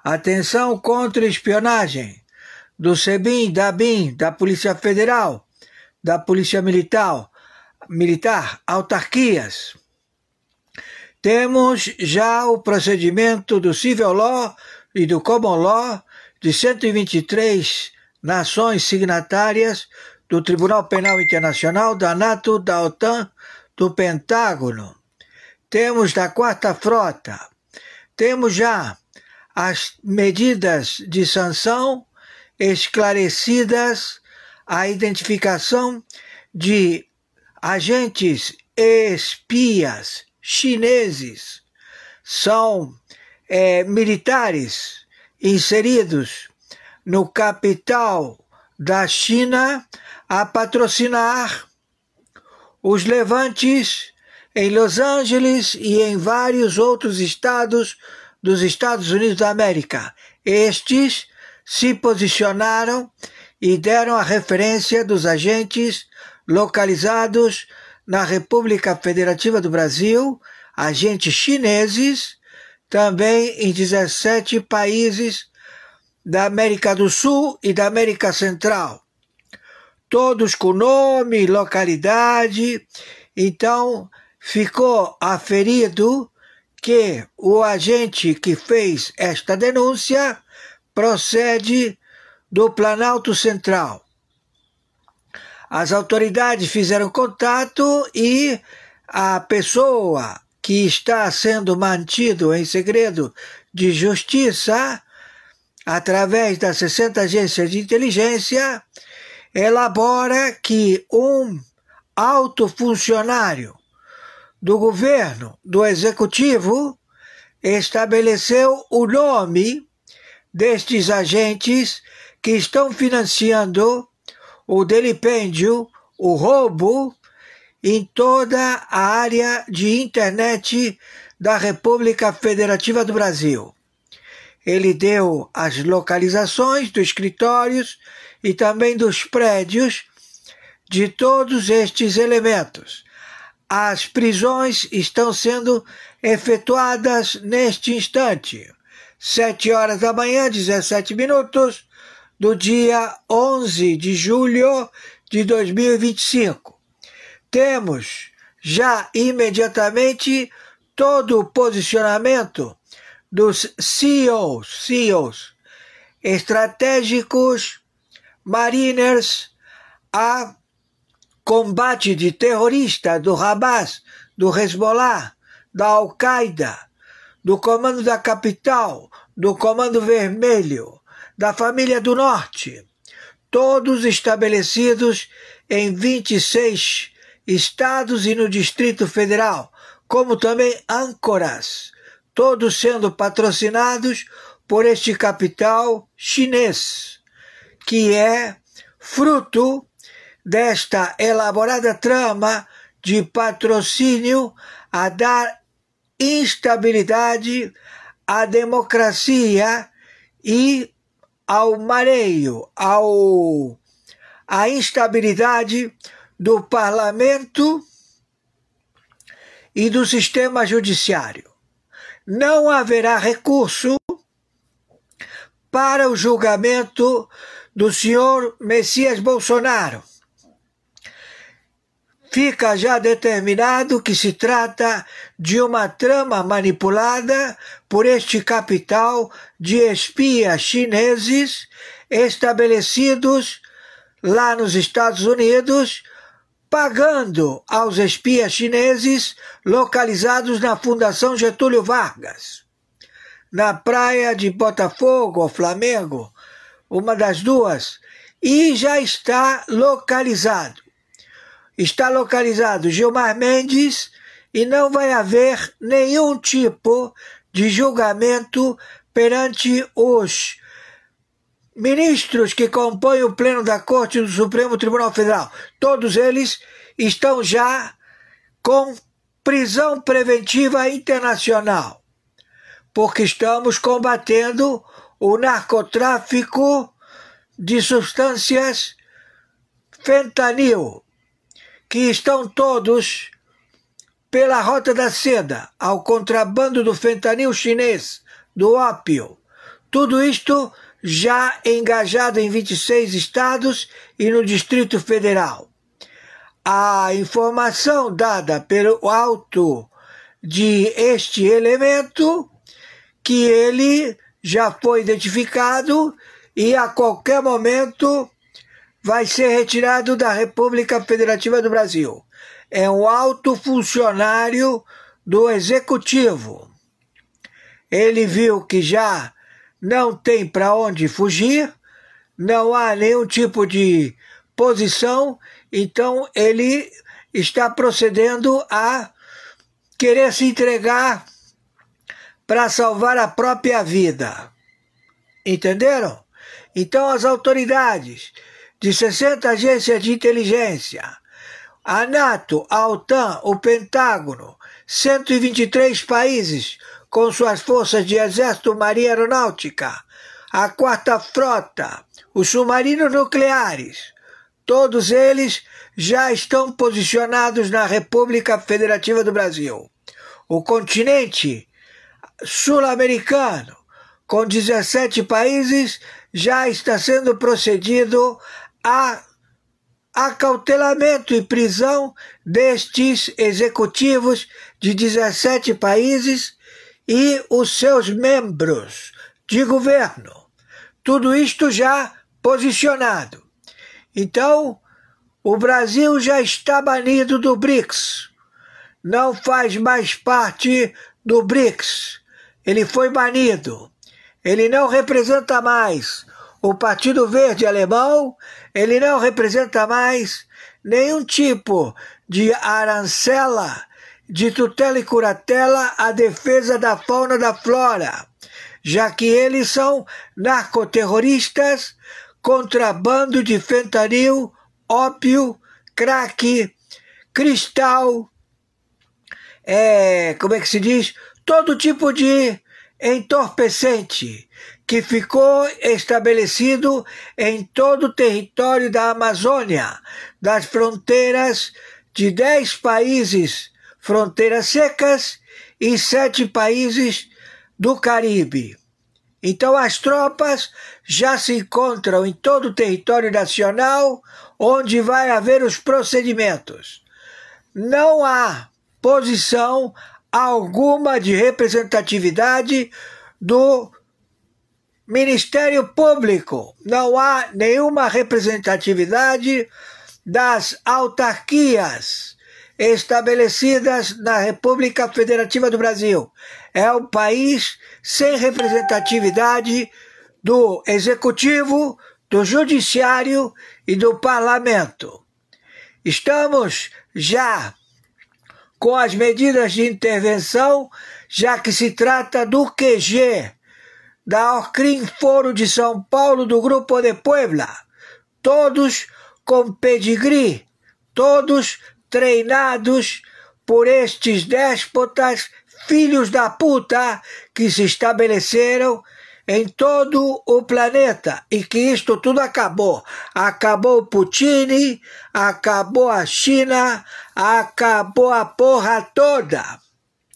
Atenção, contra-espionagem do SEBIN, da ABIN, da Polícia Federal, da Polícia Militar, autarquias. Temos já o procedimento do Civil Law e do Common Law de 123 nações signatárias do Tribunal Penal Internacional, da NATO, da OTAN, do Pentágono. Temos da Quarta Frota. Temos já as medidas de sanção esclarecidas, a identificação de agentes espias chineses, são militares inseridos no capital da China a patrocinar os levantes em Los Angeles e em vários outros estados dos Estados Unidos da América. Estes se posicionaram e deram a referência dos agentes localizados na República Federativa do Brasil, agentes chineses, também em 17 países da América do Sul e da América Central. Todos com nome, localidade. Então, ficou aferido que o agente que fez esta denúncia procede do Planalto Central. As autoridades fizeram contato e a pessoa que está sendo mantido em segredo de justiça, através das 60 agências de inteligência, elabora que um alto funcionário do governo, do executivo, estabeleceu o nome destes agentes que estão financiando o delipêndio, o roubo, em toda a área de internet da República Federativa do Brasil. Ele deu as localizações dos escritórios e também dos prédios de todos estes elementos. As prisões estão sendo efetuadas neste instante. 7 horas da manhã, 17 minutos, do dia 11 de julho de 2025. Temos já imediatamente todo o posicionamento dos CEOs estratégicos, mariners, a combate de terrorista do Hamas, do Hezbollah, da Al-Qaeda, do Comando da Capital, do Comando Vermelho, da Família do Norte, todos estabelecidos em 26 estados e no Distrito Federal, como também âncoras, todos sendo patrocinados por este capital chinês, que é fruto desta elaborada trama de patrocínio a dar instabilidade à democracia e ao mareio, à instabilidade do parlamento e do sistema judiciário. Não haverá recurso para o julgamento do senhor Messias Bolsonaro. Fica já determinado que se trata de uma trama manipulada por este capital de espias chineses estabelecidos lá nos Estados Unidos, pagando aos espias chineses localizados na Fundação Getúlio Vargas, na praia de Botafogo ou Flamengo, uma das duas, e já está localizado está localizado Gilmar Mendes e não vai haver nenhum tipo de julgamento perante os ministros que compõem o Pleno da Corte do Supremo Tribunal Federal. Todos eles estão já com prisão preventiva internacional, porque estamos combatendo o narcotráfico de substâncias fentanil, que estão todos pela Rota da Seda, ao contrabando do fentanil chinês, do ópio. Tudo isto já engajado em 26 estados e no Distrito Federal. A informação dada pelo auto de este elemento, que ele já foi identificado e a qualquer momento vai ser retirado da República Federativa do Brasil. É um alto funcionário do Executivo. Ele viu que já não tem para onde fugir, não há nenhum tipo de posição, então ele está procedendo a querer se entregar para salvar a própria vida. Entenderam? Então as autoridades de 60 agências de inteligência, a NATO, a OTAN, o Pentágono, 123 países com suas forças de exército, marinha, aeronáutica, a quarta frota, os submarinos nucleares, todos eles já estão posicionados na República Federativa do Brasil. O continente sul-americano, com 17 países, já está sendo procedido a acautelamento e prisão destes executivos de 17 países e os seus membros de governo. Tudo isto já posicionado. Então, o Brasil já está banido do BRICS. Não faz mais parte do BRICS. Ele foi banido. Ele não representa mais o Partido Verde Alemão, ele não representa mais nenhum tipo de arancela, de tutela e curatela à defesa da fauna e da flora, já que eles são narcoterroristas, contrabando de fentanil, ópio, crack, cristal, como é que se diz? Todo tipo de entorpecente que ficou estabelecido em todo o território da Amazônia, das fronteiras de 10 países, fronteiras secas, e 7 países do Caribe. Então as tropas já se encontram em todo o território nacional, onde vai haver os procedimentos. Não há posição alguma de representatividade do Ministério Público, não há nenhuma representatividade das autarquias estabelecidas na República Federativa do Brasil. É um país sem representatividade do Executivo, do Judiciário e do Parlamento. Estamos já com as medidas de intervenção, já que se trata do QG da Orcrim Foro de São Paulo, do Grupo de Puebla, todos com pedigree, todos treinados por estes déspotas, filhos da puta, que se estabeleceram em todo o planeta, e que isto tudo acabou. Acabou o Putin, acabou a China, acabou a porra toda.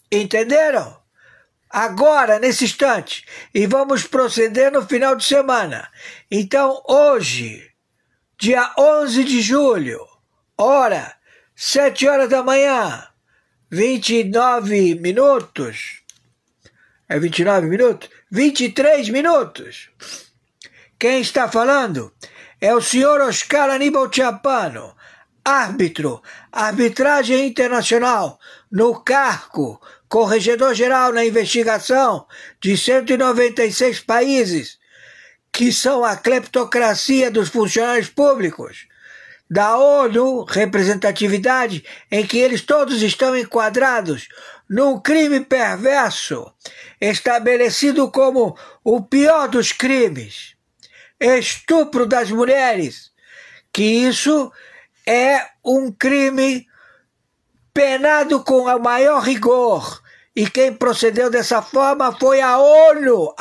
Entenderam? Agora, nesse instante, e vamos proceder no final de semana. Então, hoje, dia 11 de julho, hora 7 horas da manhã, 29 minutos, 29 minutos? 23 minutos. Quem está falando é o senhor Oscar Aníbal Chapano, árbitro, arbitragem internacional, no cargo, corregedor-geral na investigação de 196 países, que são a cleptocracia dos funcionários públicos, da ONU, representatividade, em que eles todos estão enquadrados num crime perverso, estabelecido como o pior dos crimes, estupro das mulheres, que isso é um crime penado com o maior rigor. E quem procedeu dessa forma foi a ONU.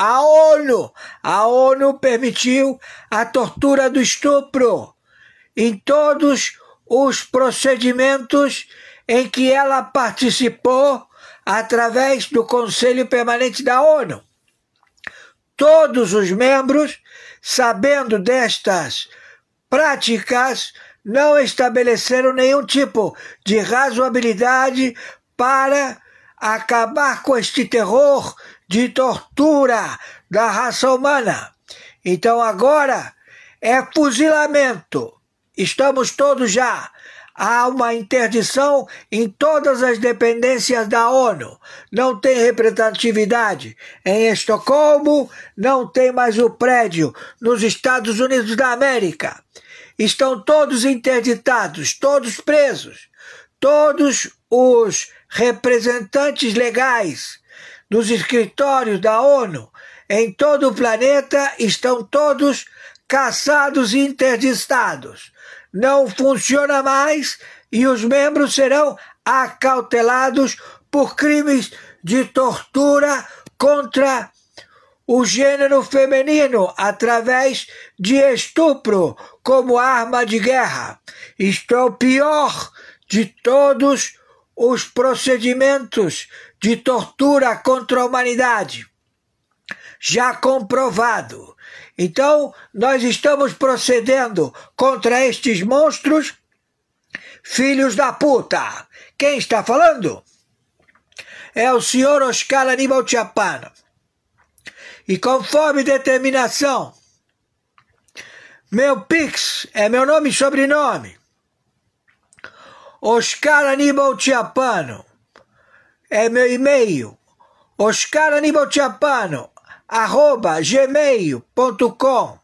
A ONU permitiu a tortura do estupro em todos os procedimentos em que ela participou através do Conselho Permanente da ONU. Todos os membros, sabendo destas práticas, não estabeleceram nenhum tipo de razoabilidade para acabar com este terror de tortura da raça humana. Então agora é fuzilamento. Estamos todos já. Há uma interdição em todas as dependências da ONU. Não tem representatividade em Estocolmo, não tem mais o prédio nos Estados Unidos da América. Estão todos interditados, todos presos. Todos os representantes legais dos escritórios da ONU em todo o planeta estão todos caçados e interditados. Não funciona mais e os membros serão acautelados por crimes de tortura contra o gênero feminino através de estupro como arma de guerra. Isto é o pior de todos os procedimentos de tortura contra a humanidade, já comprovado. Então, nós estamos procedendo contra estes monstros, filhos da puta. Quem está falando? É o senhor Oscar Aníbal Chapano. E conforme determinação, meu Pix é meu nome e sobrenome. Oscar Aníbal Chapano é meu e-mail. Oscar Aníbal Chapano @gmail.com.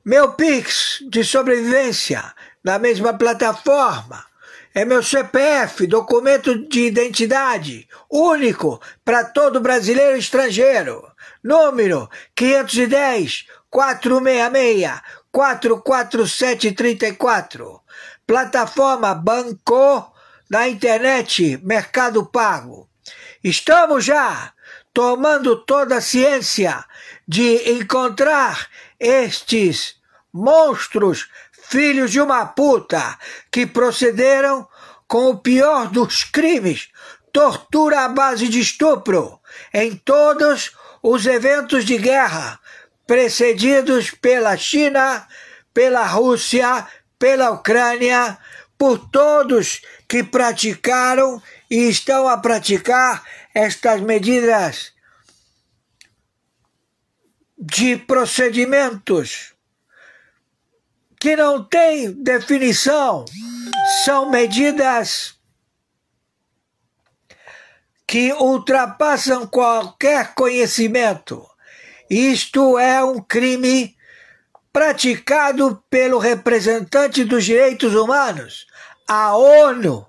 Meu Pix de sobrevivência na mesma plataforma. É meu CPF, documento de identidade, único para todo brasileiro e estrangeiro. Número 510-466-44734. Plataforma Banco na internet, Mercado Pago. Estamos já tomando toda a ciência de encontrar estes monstros, filhos de uma puta, que procederam com o pior dos crimes, tortura à base de estupro, em todos os eventos de guerra, precedidos pela China, pela Rússia, pela Ucrânia, por todos que praticaram e estão a praticar estas medidas de procedimentos que não têm definição, são medidas que ultrapassam qualquer conhecimento. Isto é um crime praticado pelo representante dos direitos humanos, a ONU,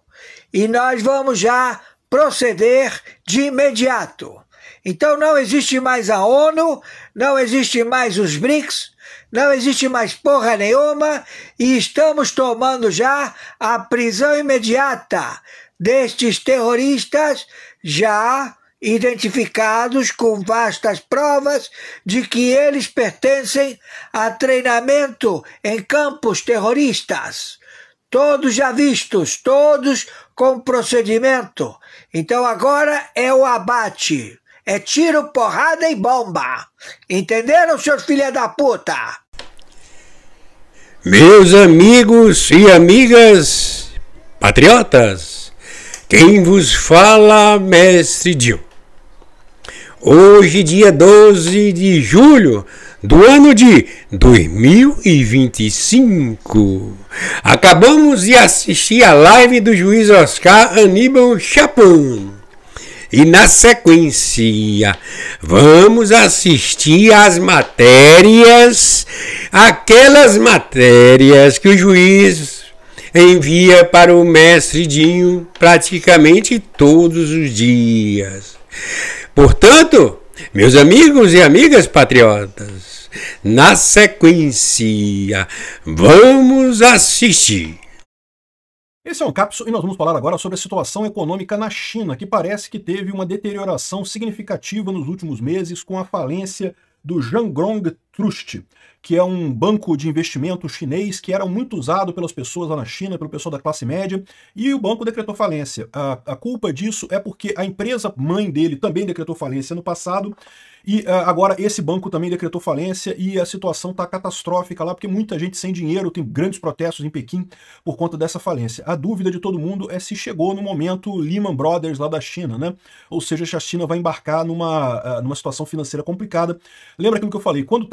e nós vamos já proceder de imediato. Então não existe mais a ONU, não existe mais os BRICS, não existe mais porra nenhuma, e estamos tomando já a prisão imediata destes terroristas já identificados com vastas provas de que eles pertencem a treinamento em campos terroristas. Todos já vistos, todos com procedimento. Então agora é o abate. É tiro, porrada e bomba. Entenderam, seus filha da puta?
Meus amigos e amigas patriotas, quem vos fala, Mestre Dio. Hoje, dia 12 de julho do ano de 2025, acabamos de assistir a live do juiz Oscar Aníbal Chapano. E na sequência, vamos assistir às matérias aquelas matérias que o juiz envia para o mestre Dinho praticamente todos os dias. Portanto, meus amigos e amigas patriotas, na sequência, vamos assistir.
Esse é um Cápsula e nós vamos falar agora sobre a situação econômica na China, que parece que teve uma deterioração significativa nos últimos meses com a falência do Jiangrong Trust, que é um banco de investimento chinês que era muito usado pelas pessoas lá na China, pelo pessoal da classe média, e o banco decretou falência. A culpa disso é porque a empresa mãe dele também decretou falência no passado, e agora esse banco também decretou falência e a situação está catastrófica lá, porque muita gente sem dinheiro, tem grandes protestos em Pequim por conta dessa falência. A dúvida de todo mundo é se chegou no momento Lehman Brothers lá da China, né? Ou seja, se a China vai embarcar numa situação financeira complicada. Lembra aquilo que eu falei? Quando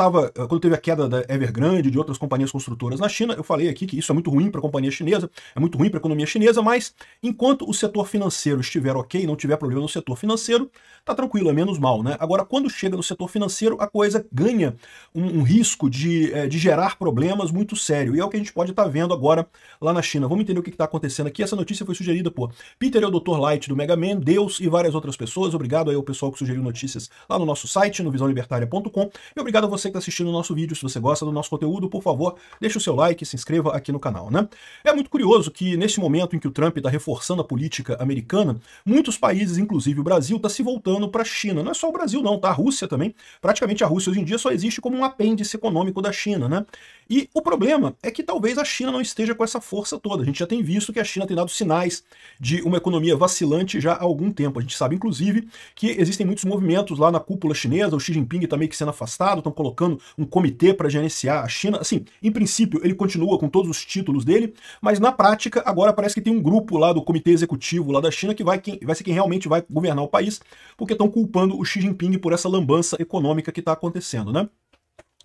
teve a queda da Evergrande e de outras companhias construtoras na China, eu falei aqui que isso é muito ruim para a companhia chinesa, é muito ruim para a economia chinesa, mas enquanto o setor financeiro estiver ok, não tiver problema no setor financeiro, tá tranquilo, é menos mal, né? Agora, quando chega no setor financeiro, a coisa ganha um risco de gerar problemas muito sério. E é o que a gente pode estar vendo agora lá na China. Vamos entender o que está acontecendo aqui. Essa notícia foi sugerida por Peter e o Dr. Light do Mega Man, Deus e várias outras pessoas. Obrigado aí ao pessoal que sugeriu notícias lá no nosso site, no visãolibertaria.com. E obrigado a você que está assistindo o nosso vídeo. Se você gosta do nosso conteúdo, por favor, deixe o seu like e se inscreva aqui no canal, né? É muito curioso que nesse momento em que o Trump está reforçando a política americana, muitos países, inclusive o Brasil, está se voltando para a China. Não é só o Brasil não, tá? A Rússia também. Praticamente a Rússia hoje em dia só existe como um apêndice econômico da China, né? E o problema é que talvez a China não esteja com essa força toda. A gente já tem visto que a China tem dado sinais de uma economia vacilante já há algum tempo. A gente sabe, inclusive, que existem muitos movimentos lá na cúpula chinesa. O Xi Jinping está meio que sendo afastado, estão colocando um comitê para gerenciar a China. Assim, em princípio, ele continua com todos os títulos dele, mas na prática, agora parece que tem um grupo lá do comitê executivo lá da China que vai ser quem realmente vai governar o país, porque estão culpando o Xi Jinping por essa lambança econômica que está acontecendo, né?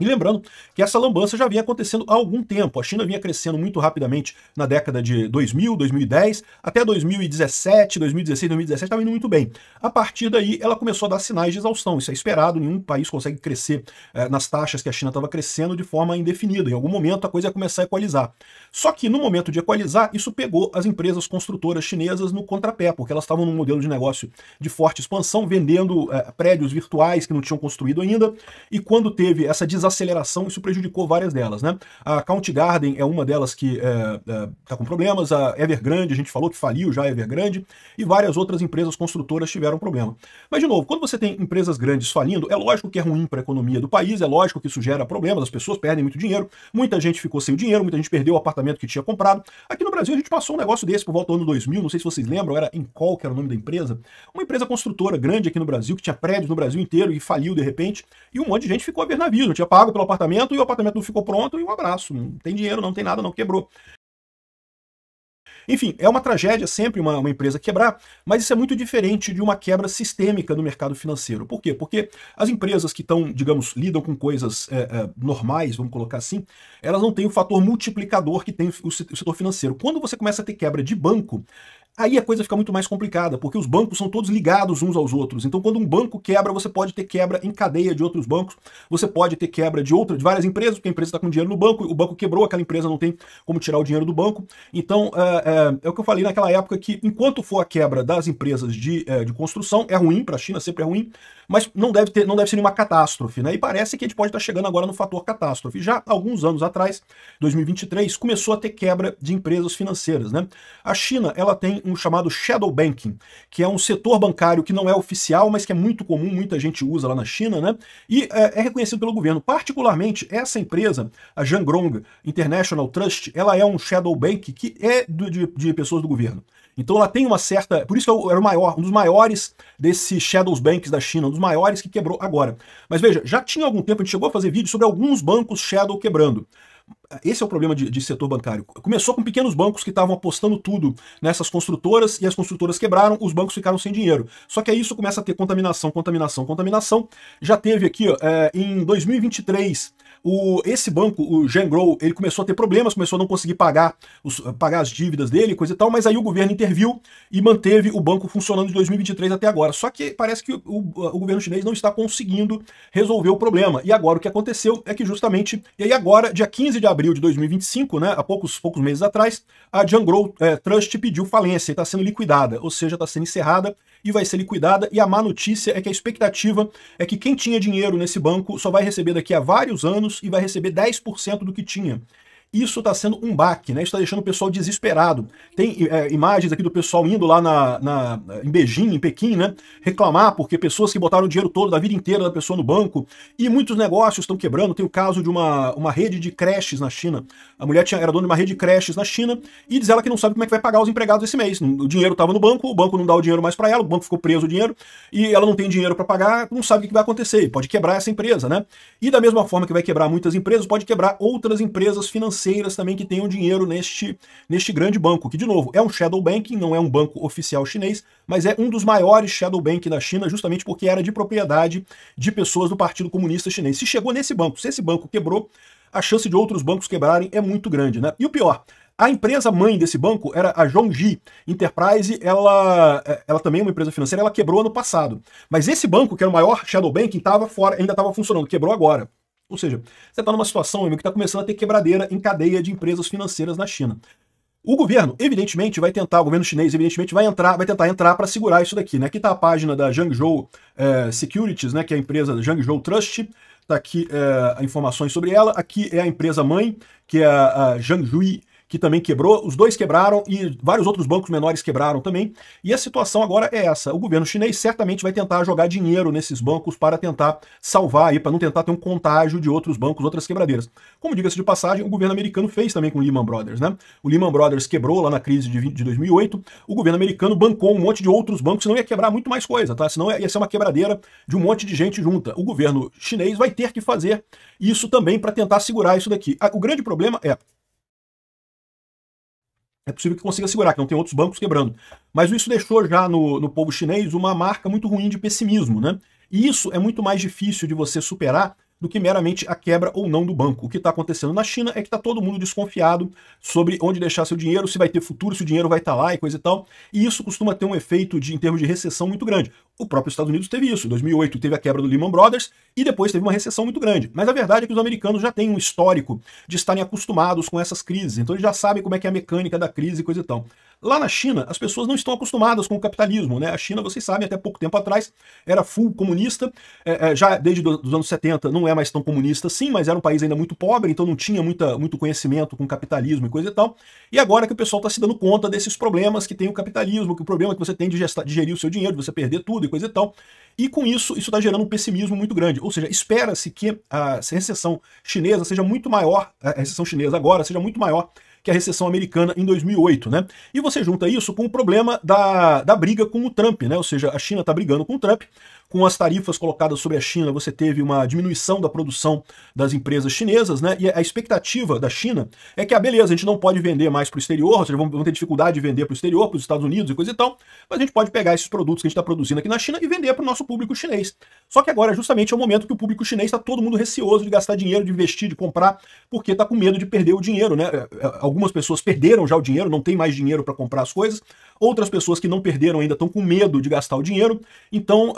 E lembrando que essa lambança já vinha acontecendo há algum tempo. A China vinha crescendo muito rapidamente na década de 2000, 2010, até 2017, 2016, 2017 estava indo muito bem. A partir daí, ela começou a dar sinais de exaustão. Isso é esperado, nenhum país consegue crescer nas taxas que a China estava crescendo de forma indefinida. Em algum momento a coisa ia começar a equalizar. Só que no momento de equalizar, isso pegou as empresas construtoras chinesas no contrapé, porque elas estavam num modelo de negócio de forte expansão, vendendo prédios virtuais que não tinham construído ainda, e quando teve essa desaceleração, isso prejudicou várias delas, né? A Country Garden é uma delas que está com problemas, a Evergrande, a gente falou que faliu já a Evergrande, e várias outras empresas construtoras tiveram problema. Mas, de novo, quando você tem empresas grandes falindo, é lógico que é ruim para a economia do país, é lógico que isso gera problemas, as pessoas perdem muito dinheiro, muita gente ficou sem o dinheiro, muita gente perdeu o apartamento que tinha comprado. Aqui no Brasil a gente passou um negócio desse por volta do ano 2000, não sei se vocês lembram, era Encol, que era o nome da empresa, uma empresa construtora grande aqui no Brasil, que tinha prédios no Brasil inteiro e faliu de repente, e um monte de gente ficou a ver navios, não tinha pago pelo apartamento e o apartamento não ficou pronto e um abraço, não tem dinheiro, não tem nada, não, quebrou. Enfim, é uma tragédia sempre uma empresa quebrar, mas isso é muito diferente de uma quebra sistêmica no mercado financeiro. Por quê? Porque as empresas que estão, digamos, lidam com coisas normais, vamos colocar assim, elas não têm o fator multiplicador que tem o setor financeiro. Quando você começa a ter quebra de banco, aí a coisa fica muito mais complicada, porque os bancos são todos ligados uns aos outros. Então, quando um banco quebra, você pode ter quebra em cadeia de outros bancos, você pode ter quebra de várias empresas, porque a empresa está com dinheiro no banco, o banco quebrou, aquela empresa não tem como tirar o dinheiro do banco. Então, é o que eu falei naquela época, que enquanto for a quebra das empresas de construção, é ruim, para a China sempre é ruim, mas não deve ser nenhuma catástrofe, né? E parece que a gente pode estar chegando agora no fator catástrofe. Já há alguns anos atrás, 2023, começou a ter quebra de empresas financeiras, né? A China, ela tem um chamado shadow banking, que é um setor bancário que não é oficial, mas que é muito comum, muita gente usa lá na China, né? E é reconhecido pelo governo. Particularmente, essa empresa, a Jiangrong International Trust, ela é um shadow bank que é de pessoas do governo. Então ela tem uma certa... Por isso que era um dos maiores desses shadows banks da China, um dos maiores que quebrou agora. Mas veja, já tinha algum tempo, a gente chegou a fazer vídeo sobre alguns bancos shadow quebrando. Esse é o problema de setor bancário. Começou com pequenos bancos que estavam apostando tudo nessas construtoras, e as construtoras quebraram, os bancos ficaram sem dinheiro. Só que aí isso começa a ter contaminação. Já teve aqui, ó, em 2023, Esse banco, o Zhengzhou, ele começou a ter problemas, começou a não conseguir pagar as dívidas dele, coisa e tal, mas aí o governo interviu e manteve o banco funcionando de 2023 até agora. Só que parece que o governo chinês não está conseguindo resolver o problema. E agora o que aconteceu é que justamente, e aí agora, dia 15 de abril de 2025, né, há poucos meses atrás, a Zhengzhou Trust pediu falência e está sendo liquidada, ou seja, está sendo encerrada e vai ser liquidada, e a má notícia é que a expectativa é que quem tinha dinheiro nesse banco só vai receber daqui a vários anos e vai receber 10% do que tinha. Isso está sendo um baque, né? Isso está deixando o pessoal desesperado. Tem imagens aqui do pessoal indo lá em Beijing, em Pequim, né? Reclamar porque pessoas que botaram o dinheiro todo da vida inteira da pessoa no banco, e muitos negócios estão quebrando. Tem o caso de uma rede de creches na China. A mulher era dona de uma rede de creches na China e diz ela que não sabe como é que vai pagar os empregados esse mês. O dinheiro estava no banco, o banco não dá o dinheiro mais para ela, o banco ficou preso o dinheiro e ela não tem dinheiro para pagar, não sabe o que vai acontecer. Pode quebrar essa empresa, né? E da mesma forma que vai quebrar muitas empresas, pode quebrar outras empresas financeiras também que tenham dinheiro neste grande banco, que, de novo, é um shadow banking, não é um banco oficial chinês, mas é um dos maiores shadow banking da China, justamente porque era de propriedade de pessoas do Partido Comunista Chinês. Se chegou nesse banco, se esse banco quebrou, a chance de outros bancos quebrarem é muito grande, né? E o pior, a empresa mãe desse banco era a Zhongji Enterprise, ela também é uma empresa financeira, ela quebrou ano passado. Mas esse banco, que era o maior shadow banking, estava fora, ainda estava funcionando, quebrou agora. Ou seja, você está numa situação, amigo, que está começando a ter quebradeira em cadeia de empresas financeiras na China. O governo, evidentemente, o governo chinês, evidentemente, vai tentar entrar para segurar isso daqui, né? Aqui está a página da Zhengzhou Securities, né? Que é a empresa Zhengzhou Trust. Está aqui informações sobre ela. Aqui é a empresa mãe, que é a Zhengzhui, que também quebrou, os dois quebraram e vários outros bancos menores quebraram também. E a situação agora é essa: o governo chinês certamente vai tentar jogar dinheiro nesses bancos para tentar salvar aí, para não tentar ter um contágio de outros bancos, outras quebradeiras. Como diga-se de passagem, o governo americano fez também com o Lehman Brothers, né? O Lehman Brothers quebrou lá na crise de 2008, o governo americano bancou um monte de outros bancos, senão ia quebrar muito mais coisa, tá? Senão ia ser uma quebradeira de um monte de gente junta. O governo chinês vai ter que fazer isso também para tentar segurar isso daqui. O grande problema é possível que consiga segurar, que não tem outros bancos quebrando. Mas isso deixou já no povo chinês uma marca muito ruim de pessimismo, né? E isso é muito mais difícil de você superar do que meramente a quebra ou não do banco. O que está acontecendo na China é que está todo mundo desconfiado sobre onde deixar seu dinheiro, se vai ter futuro, se o dinheiro vai estar lá e coisa e tal. E isso costuma ter um efeito em termos de recessão muito grande. O próprio Estados Unidos teve isso. Em 2008 teve a quebra do Lehman Brothers e depois teve uma recessão muito grande. Mas a verdade é que os americanos já têm um histórico de estarem acostumados com essas crises. Então eles já sabem como é que é a mecânica da crise e coisa e tal. Lá na China, as pessoas não estão acostumadas com o capitalismo, né? A China, vocês sabem, até pouco tempo atrás era full comunista, já desde os anos 70 não é mais tão comunista assim, mas era um país ainda muito pobre, então não tinha muito conhecimento com capitalismo e coisa e tal. E agora que o pessoal está se dando conta desses problemas que tem o capitalismo, que o problema que você tem de gerir o seu dinheiro, de você perder tudo e coisa e tal. E com isso está gerando um pessimismo muito grande. Ou seja, espera-se que a recessão chinesa seja muito maior, a recessão chinesa agora seja muito maior que a recessão americana em 2008, né? E você junta isso com o problema da briga com o Trump, né? Ou seja, a China está brigando com o Trump, com as tarifas colocadas sobre a China, você teve uma diminuição da produção das empresas chinesas, né? E a expectativa da China é que, beleza, a gente não pode vender mais para o exterior, ou seja, vamos ter dificuldade de vender para o exterior, para os Estados Unidos e coisa e tal, mas a gente pode pegar esses produtos que a gente está produzindo aqui na China e vender para o nosso público chinês. Só que agora, justamente, é o momento que o público chinês está todo mundo receoso de gastar dinheiro, de investir, de comprar, porque está com medo de perder o dinheiro, né? Algumas pessoas perderam já o dinheiro, não tem mais dinheiro para comprar as coisas, outras pessoas que não perderam ainda estão com medo de gastar o dinheiro, então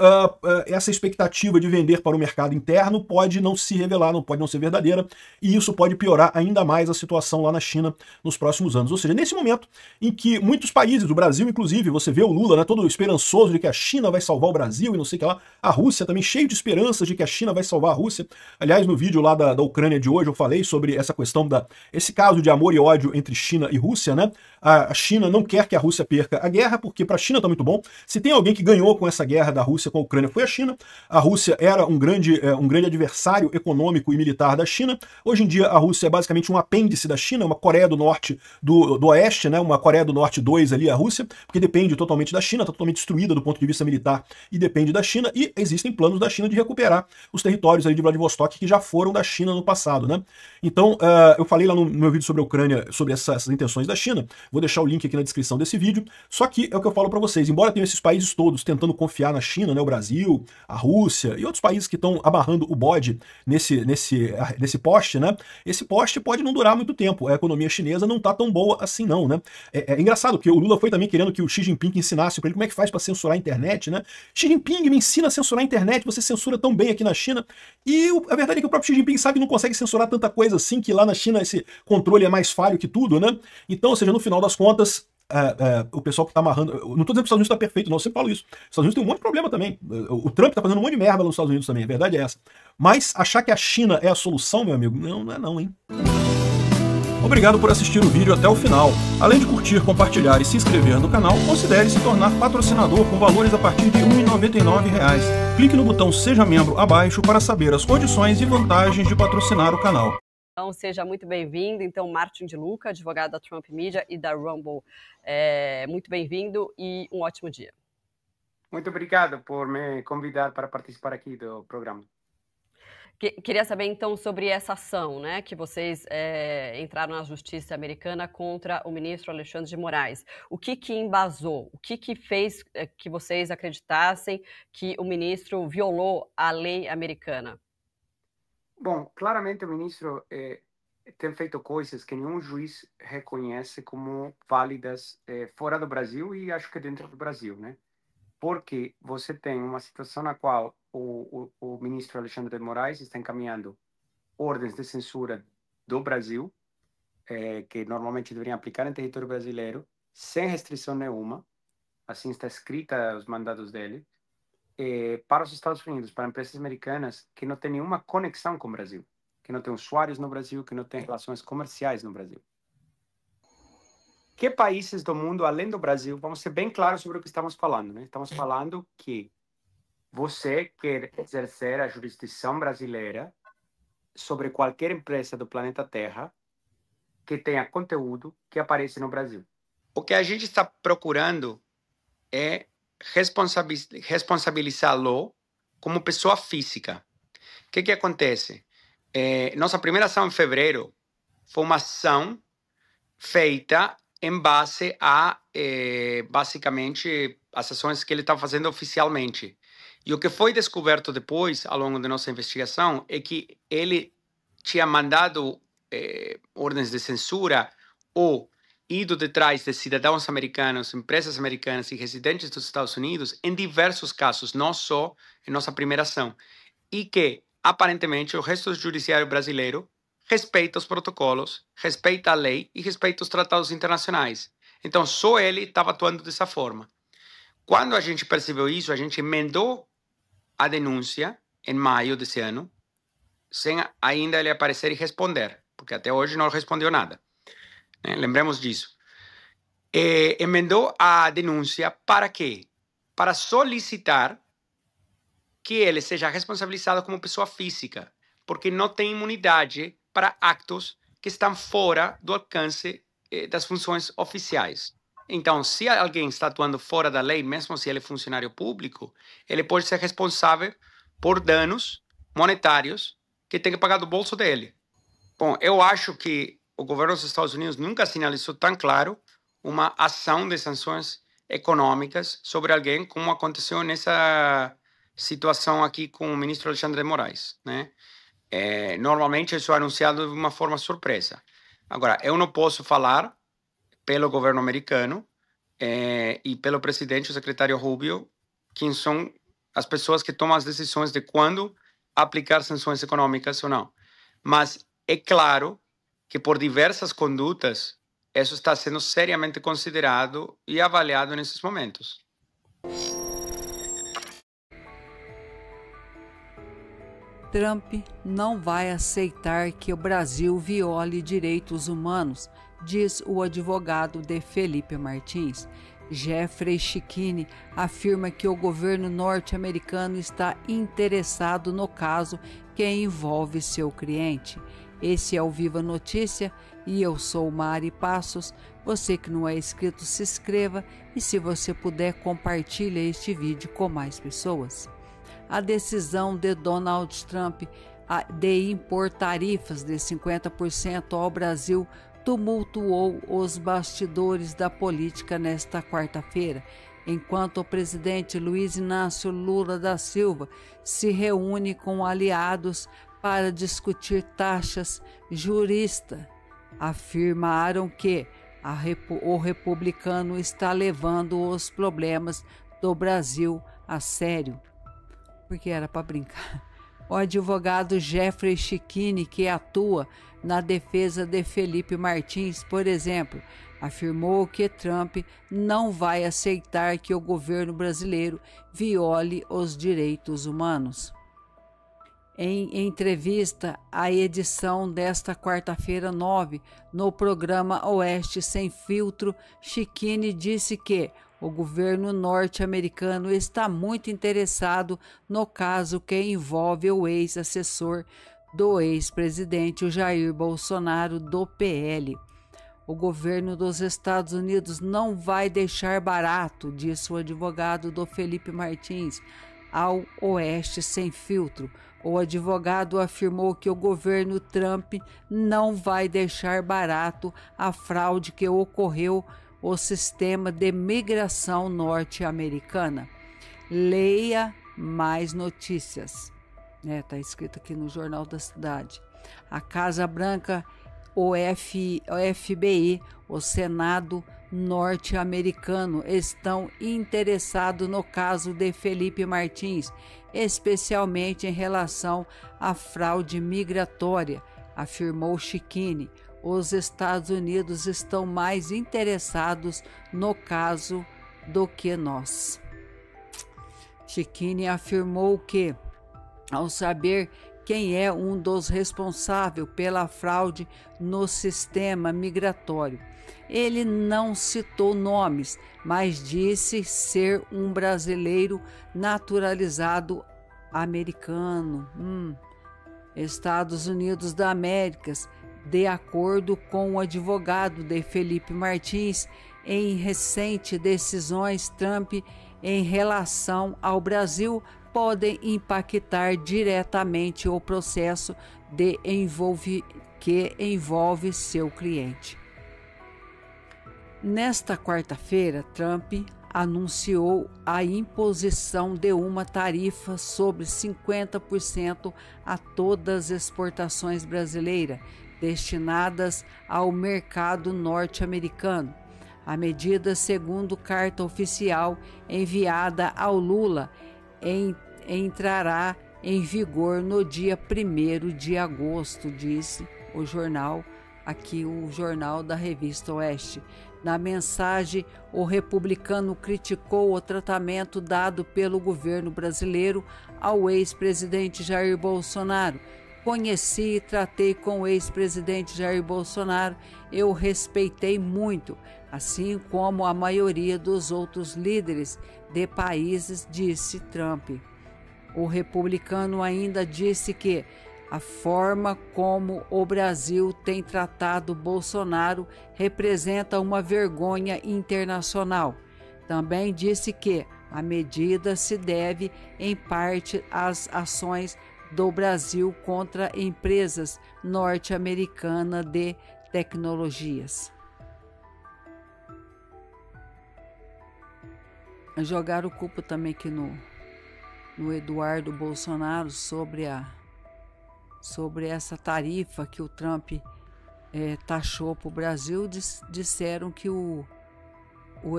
essa expectativa de vender para o mercado interno pode não se revelar, pode não ser verdadeira, e isso pode piorar ainda mais a situação lá na China nos próximos anos. Ou seja, nesse momento em que muitos países, o Brasil inclusive, você vê o Lula, né, todo esperançoso de que a China vai salvar o Brasil e não sei o que lá, a Rússia também cheio de esperanças de que a China vai salvar a Rússia. Aliás, no vídeo lá da Ucrânia de hoje eu falei sobre essa questão esse caso de amor e ódio entre China e Rússia, né? A China não quer que a Rússia perca a guerra, porque para a China está muito bom. Se tem alguém que ganhou com essa guerra da Rússia com a Ucrânia, foi a China. A Rússia era um grande adversário econômico e militar da China. Hoje em dia a Rússia é basicamente um apêndice da China, uma Coreia do Norte do Oeste, né? Uma Coreia do Norte 2 ali, a Rússia, porque depende totalmente da China, está totalmente destruída do ponto de vista militar e depende da China, e existem planos da China de recuperar os territórios ali de Vladivostok que já foram da China no passado, né? Então, eu falei lá no meu vídeo sobre a Ucrânia, sobre essas intenções da China, vou deixar o link aqui na descrição desse vídeo, Só que é o que eu falo para vocês, embora tenham esses países todos tentando confiar na China, né, o Brasil, a Rússia e outros países que estão amarrando o bode nesse poste, né? Esse poste pode não durar muito tempo. A economia chinesa não tá tão boa assim não, né? É engraçado que o Lula foi também querendo que o Xi Jinping ensinasse para ele como é que faz para censurar a internet, né? Xi Jinping me ensina a censurar a internet, você censura tão bem aqui na China. E a verdade é que o próprio Xi Jinping sabe que não consegue censurar tanta coisa assim, que lá na China esse controle é mais falho que tudo, né? Então, ou seja, no final das contas, o pessoal que tá amarrando... Eu não tô dizendo que os Estados Unidos tá perfeito, não, eu sempre falo isso. Os Estados Unidos tem um monte de problema também. O Trump tá fazendo um monte de merda nos Estados Unidos também, a verdade é essa. Mas achar que a China é a solução, meu amigo, não é não, hein? Obrigado por assistir o vídeo até o final. Além de curtir, compartilhar e se inscrever no canal, considere se tornar patrocinador com valores a partir de R$ 1,99. Clique no botão Seja Membro abaixo para saber as condições e vantagens de patrocinar o canal.
Então, seja muito bem-vindo. Então, Martin de Luca, advogado da Trump Media e da Rumble. Muito bem-vindo e um ótimo dia.
Muito obrigado por me convidar para participar aqui do programa.
Queria saber, então, sobre essa ação, né, que vocês entraram na justiça americana contra o ministro Alexandre de Moraes. O que embasou? O que fez que vocês acreditassem que o ministro violou a lei americana?
Bom, claramente o ministro tem feito coisas que nenhum juiz reconhece como válidas fora do Brasil e acho que dentro do Brasil, né? Porque você tem uma situação na qual o ministro Alexandre de Moraes está encaminhando ordens de censura do Brasil, que normalmente deveriam aplicar em território brasileiro, sem restrição nenhuma, assim está escrita os mandados dele, para os Estados Unidos, para empresas americanas que não têm nenhuma conexão com o Brasil, que não têm usuários no Brasil, que não têm relações comerciais no Brasil. Que países do mundo, além do Brasil, vamos ser bem claros sobre o que estamos falando, né? Estamos falando que você quer exercer a jurisdição brasileira sobre qualquer empresa do planeta Terra que tenha conteúdo que aparece no Brasil. O que a gente está procurando é responsabilizá-lo como pessoa física. O que acontece? Nossa primeira ação em fevereiro foi uma ação feita em base a, basicamente, as ações que ele está fazendo oficialmente. E o que foi descoberto depois, ao longo da nossa investigação, é que ele tinha mandado ordens de censura ou ido detrás de cidadãos americanos, empresas americanas e residentes dos Estados Unidos em diversos casos, não só em nossa primeira ação. E que, aparentemente, o resto do judiciário brasileiro respeita os protocolos, respeita a lei e respeita os tratados internacionais. Então, só ele estava atuando dessa forma. Quando a gente percebeu isso, a gente emendou a denúncia em maio desse ano, sem ainda ele aparecer e responder, porque até hoje não respondeu nada. Lembremos disso. Emendou a denúncia para quê? Para solicitar que ele seja responsabilizado como pessoa física, porque não tem imunidade para actos que estão fora do alcance das funções oficiais. Então, se alguém está atuando fora da lei, mesmo se ele é funcionário público, ele pode ser responsável por danos monetários que tem que pagar do bolso dele. Bom, eu acho que o governo dos Estados Unidos nunca sinalizou tão claro uma ação de sanções econômicas sobre alguém como aconteceu nessa situação aqui com o ministro Alexandre de Moraes, né? Normalmente isso é anunciado de uma forma surpresa. Agora, eu não posso falar pelo governo americano e pelo presidente, o secretário Rubio, quem são as pessoas que tomam as decisões de quando aplicar sanções econômicas ou não. Mas é claro que por diversas condutas, isso está sendo seriamente considerado e avaliado nesses momentos.
Trump não vai aceitar que o Brasil viole direitos humanos, diz o advogado de Felipe Martins. Jeffrey Schickini afirma que o governo norte-americano está interessado no caso que envolve seu cliente. Esse é o Viva Notícia e eu sou Mari Passos. Você que não é inscrito, se inscreva e se você puder, compartilhe este vídeo com mais pessoas. A decisão de Donald Trump de impor tarifas de 50% ao Brasil tumultuou os bastidores da política nesta quarta-feira, enquanto o presidente Luiz Inácio Lula da Silva se reúne com aliados para discutir taxas. Juristas afirmaram que o republicano está levando os problemas do Brasil a sério. Porque era para brincar. O advogado Jeffrey Schickini, que atua na defesa de Felipe Martins, por exemplo, afirmou que Trump não vai aceitar que o governo brasileiro viole os direitos humanos. Em entrevista à edição desta quarta-feira 9, no programa Oeste Sem Filtro, Schickini disse que o governo norte-americano está muito interessado no caso que envolve o ex-assessor do ex-presidente Jair Bolsonaro do PL. O governo dos Estados Unidos não vai deixar barato, disse o advogado do Felipe Martins ao Oeste Sem Filtro. O advogado afirmou que o governo Trump não vai deixar barato a fraude que ocorreu o sistema de migração norte-americana. Leia mais notícias. Tá escrito aqui no Jornal da Cidade. A Casa Branca, o FBI, o Senado norte-americano estão interessados no caso de Felipe Martins, especialmente em relação à fraude migratória, afirmou Schickini. Os Estados Unidos estão mais interessados no caso do que nós. Schickini afirmou que, ao saber quem é um dos responsáveis pela fraude no sistema migratório, ele não citou nomes, mas disse ser um brasileiro naturalizado americano. Estados Unidos da América. De acordo com o advogado de Felipe Martins, em recentes decisões Trump em relação ao Brasil podem impactar diretamente o processo que envolve seu cliente. Nesta quarta-feira, Trump anunciou a imposição de uma tarifa sobre 50% a todas as exportações brasileiras destinadas ao mercado norte-americano. A medida, segundo carta oficial enviada ao Lula, entrará em vigor no dia 1º de agosto, disse o jornal da Revista Oeste. Na mensagem, o republicano criticou o tratamento dado pelo governo brasileiro ao ex-presidente Jair Bolsonaro. Conheci e tratei com o ex-presidente Jair Bolsonaro, eu respeitei muito, assim como a maioria dos outros líderes de países, disse Trump. O republicano ainda disse que a forma como o Brasil tem tratado Bolsonaro representa uma vergonha internacional. Também disse que a medida se deve, em parte, às ações do Brasil contra empresas norte-americanas de tecnologias. Jogaram culpa também aqui no Eduardo Bolsonaro sobre essa tarifa que o Trump taxou para o Brasil. Disseram que o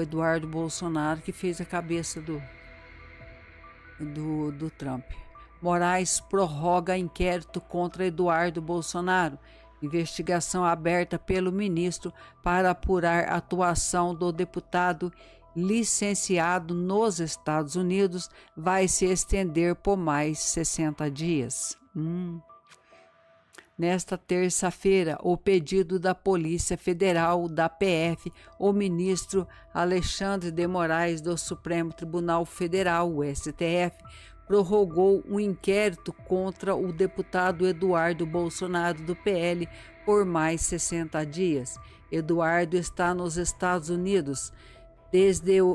Eduardo Bolsonaro que fez a cabeça do Trump. Moraes prorroga inquérito contra Eduardo Bolsonaro. Investigação aberta pelo ministro para apurar a atuação do deputado licenciado nos Estados Unidos vai se estender por mais 60 dias. Nesta terça-feira, o pedido da Polícia Federal, da PF, o ministro Alexandre de Moraes do Supremo Tribunal Federal, o STF, prorrogou um inquérito contra o deputado Eduardo Bolsonaro do PL por mais 60 dias. Eduardo está nos Estados Unidos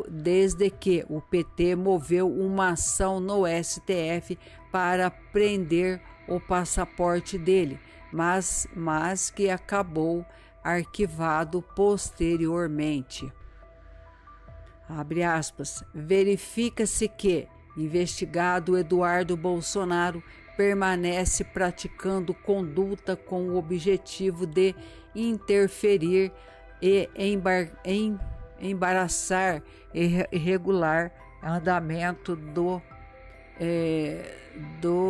desde que o PT moveu uma ação no STF para prender o passaporte dele, mas que acabou arquivado posteriormente. Abre aspas. Verifica-se que, investigado Eduardo Bolsonaro, permanece praticando conduta com o objetivo de interferir e embaraçar e irregular andamento do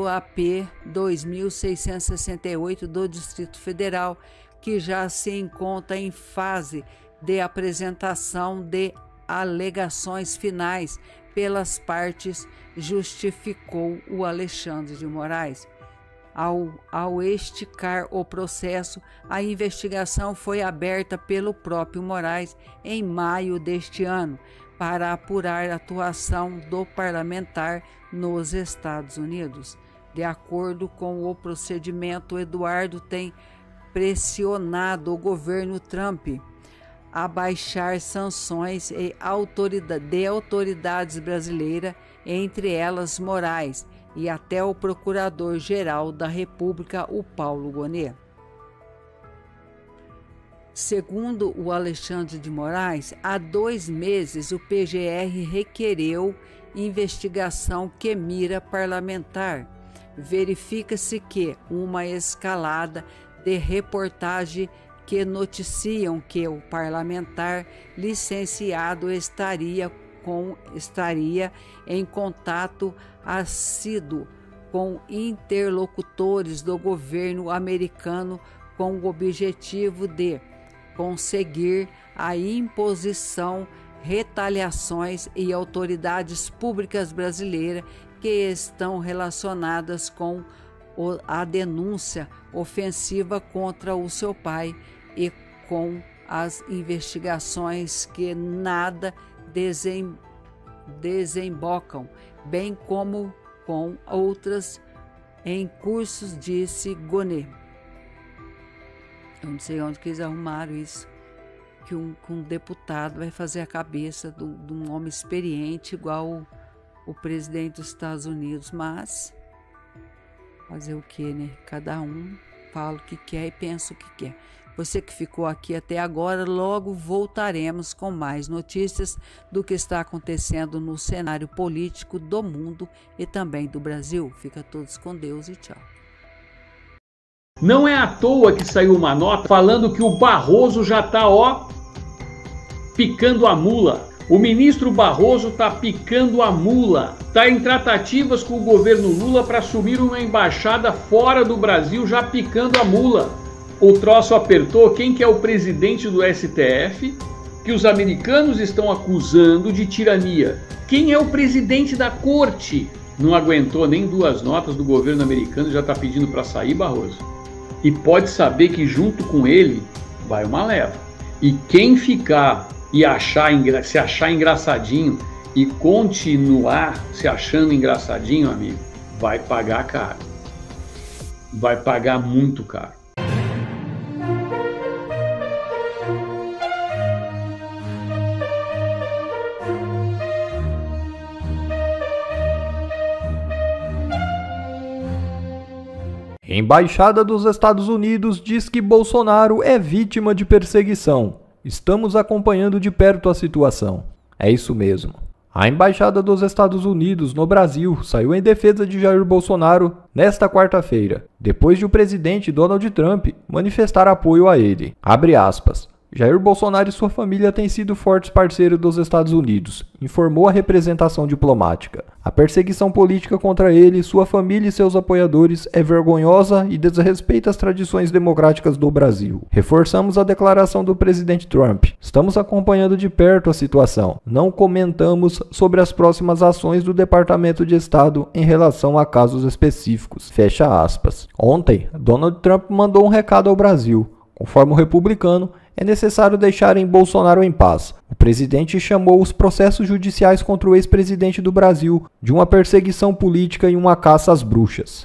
AP 2668 do Distrito Federal, que já se encontra em fase de apresentação de alegações finais pelas partes, justificou o Alexandre de Moraes. Ao esticar o processo, a investigação foi aberta pelo próprio Moraes em maio deste ano para apurar a atuação do parlamentar nos Estados Unidos. De acordo com o procedimento, Eduardo tem pressionado o governo Trump a baixar sanções de autoridades brasileiras, entre elas Moraes, e até o Procurador-Geral da República, o Paulo Gonet. Segundo o Alexandre de Moraes, há 2 meses o PGR requereu investigação que mira parlamentar. Verifica-se que uma escalada de reportagem que noticiam que o parlamentar licenciado estaria em contato assíduo com interlocutores do governo americano com o objetivo de conseguir a imposição, retaliações e autoridades públicas brasileiras que estão relacionadas com a denúncia ofensiva contra o seu pai e com as investigações que nada desembocam, bem como com outras em cursos, disse Gonet. Eu não sei onde que eles arrumaram isso, que um deputado vai fazer a cabeça de um homem experiente igual o presidente dos Estados Unidos, mas fazer o que, né? Cada um fala o que quer e pensa o que quer. Você que ficou aqui até agora, logo voltaremos com mais notícias do que está acontecendo no cenário político do mundo e também do Brasil. Fica todos com Deus e tchau.
Não é à toa que saiu uma nota falando que o Barroso já está, picando a mula. O ministro Barroso está picando a mula. Está em tratativas com o governo Lula para assumir uma embaixada fora do Brasil, já picando a mula. O troço apertou. Quem que é o presidente do STF, que os americanos estão acusando de tirania? Quem é o presidente da corte? Não aguentou nem 2 notas do governo americano e já está pedindo para sair, Barroso. E pode saber que junto com ele vai uma leva. E quem ficar e se achar engraçadinho e continuar se achando engraçadinho, amigo, vai pagar caro. Vai pagar muito caro.
Embaixada dos Estados Unidos diz que Bolsonaro é vítima de perseguição. Estamos acompanhando de perto a situação. É isso mesmo. A Embaixada dos Estados Unidos no Brasil saiu em defesa de Jair Bolsonaro nesta quarta-feira, depois de o presidente Donald Trump manifestar apoio a ele. Abre aspas. Jair Bolsonaro e sua família têm sido fortes parceiros dos Estados Unidos, informou a representação diplomática. A perseguição política contra ele, sua família e seus apoiadores é vergonhosa e desrespeita as tradições democráticas do Brasil. Reforçamos a declaração do presidente Trump. Estamos acompanhando de perto a situação. Não comentamos sobre as próximas ações do Departamento de Estado em relação a casos específicos. Fecha aspas. Ontem, Donald Trump mandou um recado ao Brasil. Conforme o republicano, é necessário deixarem Bolsonaro em paz. O presidente chamou os processos judiciais contra o ex-presidente do Brasil de uma perseguição política e uma caça às bruxas.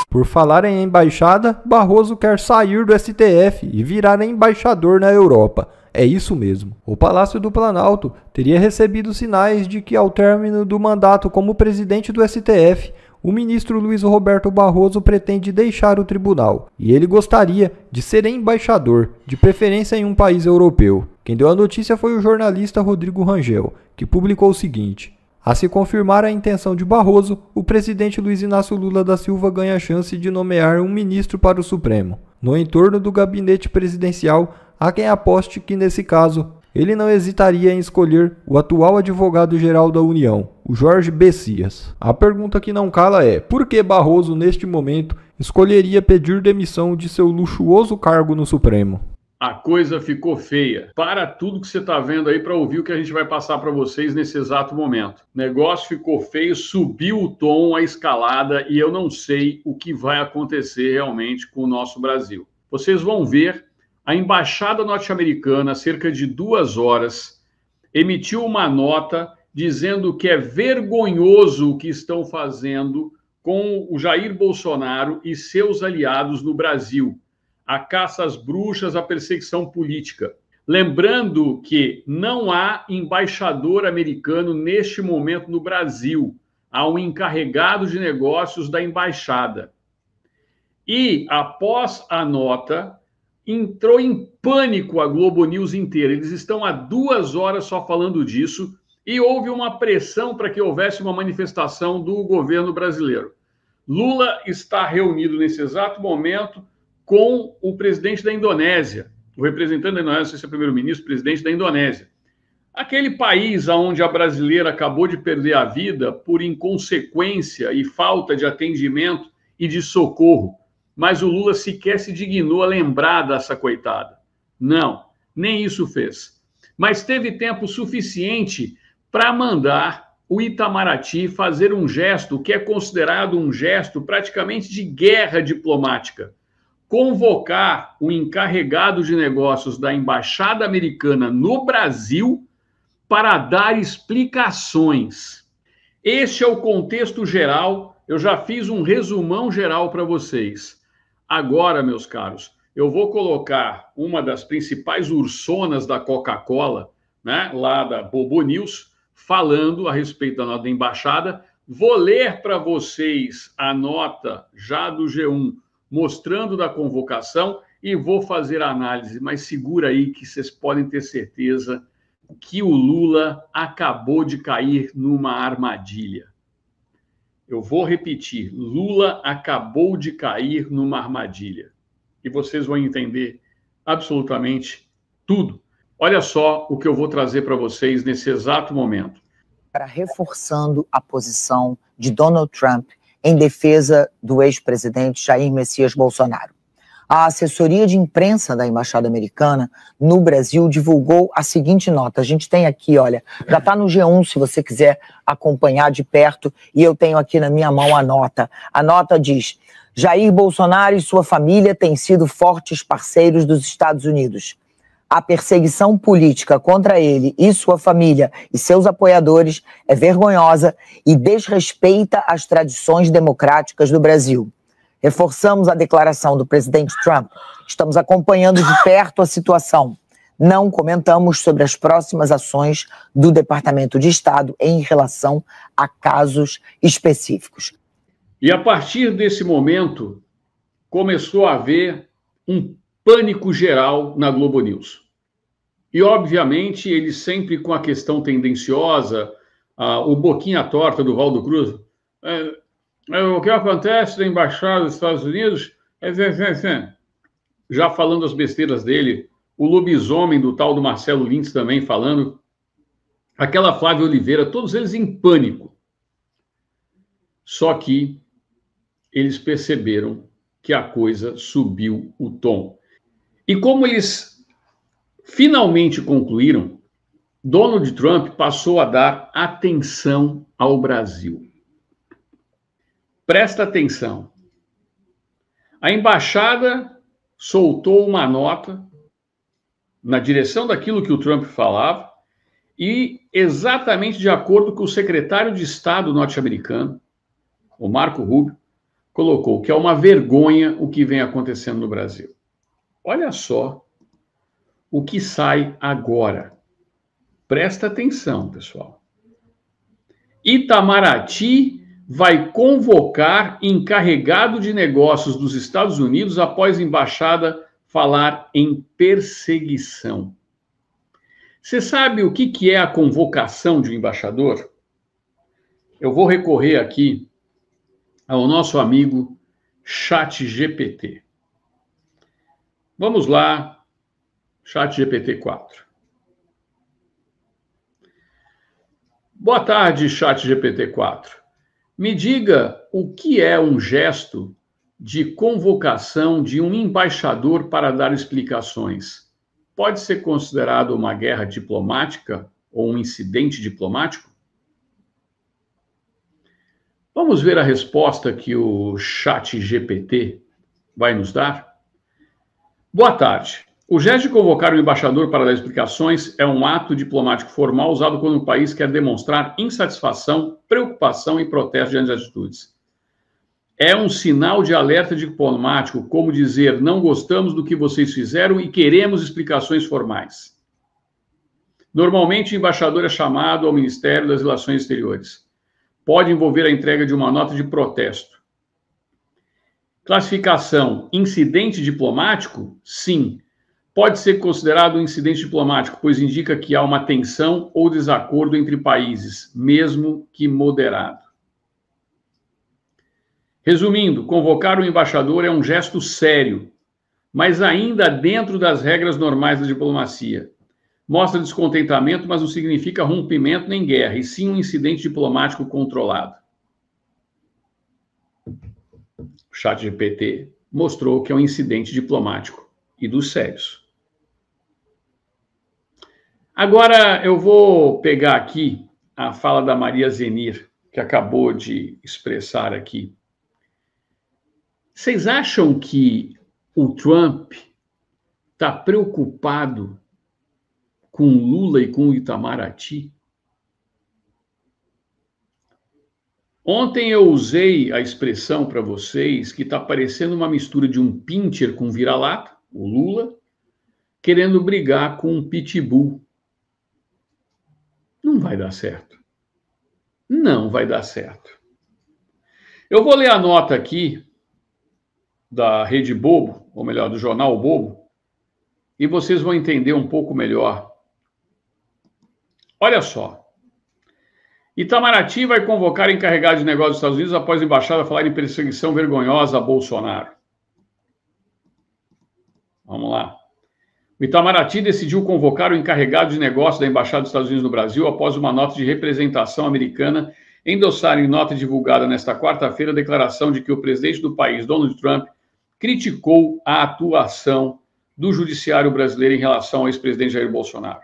Por falar em embaixada, Barroso quer sair do STF e virar embaixador na Europa. É isso mesmo. O Palácio do Planalto teria recebido sinais de que, ao término do mandato como presidente do STF, o ministro Luiz Roberto Barroso pretende deixar o tribunal e ele gostaria de ser embaixador, de preferência em um país europeu. Quem deu a notícia foi o jornalista Rodrigo Rangel, que publicou o seguinte: a se confirmar a intenção de Barroso, o presidente Luiz Inácio Lula da Silva ganha a chance de nomear um ministro para o Supremo. No entorno do gabinete presidencial, há quem aposte que, nesse caso, ele não hesitaria em escolher o atual advogado-geral da União, o Jorge Bessias. A pergunta que não cala é: por que Barroso, neste momento, escolheria pedir demissão de seu luxuoso cargo no Supremo?
A coisa ficou feia. Para tudo que você está vendo aí para ouvir o que a gente vai passar para vocês nesse exato momento. O negócio ficou feio, subiu o tom, a escalada, e eu não sei o que vai acontecer realmente com o nosso Brasil. Vocês vão ver, a embaixada norte-americana, há cerca de 2 horas, emitiu uma nota dizendo que é vergonhoso o que estão fazendo com o Jair Bolsonaro e seus aliados no Brasil. A caça às bruxas, a perseguição política. Lembrando que não há embaixador americano neste momento no Brasil. Há um encarregado de negócios da embaixada. E, após a nota, entrou em pânico a Globo News inteira. Eles estão há 2 horas só falando disso e houve uma pressão para que houvesse uma manifestação do governo brasileiro. Lula está reunido nesse exato momento com o presidente da Indonésia, o representante da Indonésia, não sei se é primeiro-ministro, presidente da Indonésia. Aquele país onde a brasileira acabou de perder a vida por inconsequência e falta de atendimento e de socorro. Mas o Lula sequer se dignou a lembrar dessa coitada. Não, nem isso fez. Mas teve tempo suficiente para mandar o Itamaraty fazer um gesto que é considerado um gesto praticamente de guerra diplomática. Convocar o encarregado de negócios da Embaixada Americana no Brasil para dar explicações. Este é o contexto geral. Eu já fiz um resumão geral para vocês. Agora, meus caros, eu vou colocar uma das principais ursonas da Coca-Cola, né, lá da Bobo News, falando a respeito da nota da embaixada. Vou ler para vocês a nota já do G1, mostrando da convocação, e vou fazer a análise. Mas segura aí que vocês podem ter certeza que o Lula acabou de cair numa armadilha. Eu vou repetir, Lula acabou de cair numa armadilha. E vocês vão entender absolutamente tudo. Olha só o que eu vou trazer para vocês nesse exato momento.
Reforçando a posição de Donald Trump em defesa do ex-presidente Jair Messias Bolsonaro. A assessoria de imprensa da Embaixada Americana no Brasil divulgou a seguinte nota. A gente tem aqui, olha, já está no G1 se você quiser acompanhar de perto, e eu tenho aqui na minha mão a nota. A nota diz: Jair Bolsonaro e sua família têm sido fortes parceiros dos Estados Unidos. A perseguição política contra ele e sua família e seus apoiadores é vergonhosa e desrespeita as tradições democráticas do Brasil. Reforçamos a declaração do presidente Trump. Estamos acompanhando de perto a situação. Não comentamos sobre as próximas ações do Departamento de Estado em relação a casos específicos.
E a partir desse momento, começou a haver um pânico geral na Globo News. E, obviamente, eles sempre com a questão tendenciosa, o boquinha torta do Valdo Cruz. O que acontece na Embaixada dos Estados Unidos já falando as besteiras dele, o lobisomem do tal do Marcelo Lintz também falando, aquela Flávia Oliveira, todos eles em pânico. Só que eles perceberam que a coisa subiu o tom. E como eles finalmente concluíram, Donald Trump passou a dar atenção ao Brasil. Presta atenção. A embaixada soltou uma nota na direção daquilo que o Trump falava e exatamente de acordo com o secretário de Estado norte-americano, o Marco Rubio, colocou que é uma vergonha o que vem acontecendo no Brasil. Olha só o que sai agora. Presta atenção, pessoal. Itamaraty vai convocar encarregado de negócios dos Estados Unidos após a embaixada falar em perseguição. Você sabe o que é a convocação de um embaixador? Eu vou recorrer aqui ao nosso amigo ChatGPT. Vamos lá, ChatGPT 4. Boa tarde, ChatGPT 4. Me diga o que é um gesto de convocação de um embaixador para dar explicações. Pode ser considerado uma guerra diplomática ou um incidente diplomático? Vamos ver a resposta que o ChatGPT vai nos dar? Boa tarde. O gesto de convocar um embaixador para dar explicações é um ato diplomático formal usado quando um país quer demonstrar insatisfação, preocupação e protesto diante das atitudes. É um sinal de alerta diplomático, como dizer, não gostamos do que vocês fizeram e queremos explicações formais. Normalmente, o embaixador é chamado ao Ministério das Relações Exteriores. Pode envolver a entrega de uma nota de protesto. Classificação: incidente diplomático? Sim. Pode ser considerado um incidente diplomático, pois indica que há uma tensão ou desacordo entre países, mesmo que moderado. Resumindo, convocar um embaixador é um gesto sério, mas ainda dentro das regras normais da diplomacia. Mostra descontentamento, mas não significa rompimento nem guerra, e sim um incidente diplomático controlado. O ChatGPT mostrou que é um incidente diplomático e dos sérios. Agora eu vou pegar aqui a fala da Maria Zenir, que acabou de expressar aqui. Vocês acham que o Trump está preocupado com Lula e com o Itamaraty? Ontem eu usei a expressão para vocês que está parecendo uma mistura de um pincher com vira-lata, o Lula, querendo brigar com um pitbull. Não vai dar certo. Não vai dar certo. Eu vou ler a nota aqui da Rede Bobo, ou melhor, do Jornal Bobo, e vocês vão entender um pouco melhor. Olha só. Itamaraty vai convocar encarregado de negócios dos Estados Unidos após a embaixada falar em perseguição vergonhosa a Bolsonaro. Vamos lá. O Itamaraty decidiu convocar o encarregado de negócios da Embaixada dos Estados Unidos no Brasil após uma nota de representação americana endossar em nota divulgada nesta quarta-feira a declaração de que o presidente do país, Donald Trump, criticou a atuação do judiciário brasileiro em relação ao ex-presidente Jair Bolsonaro.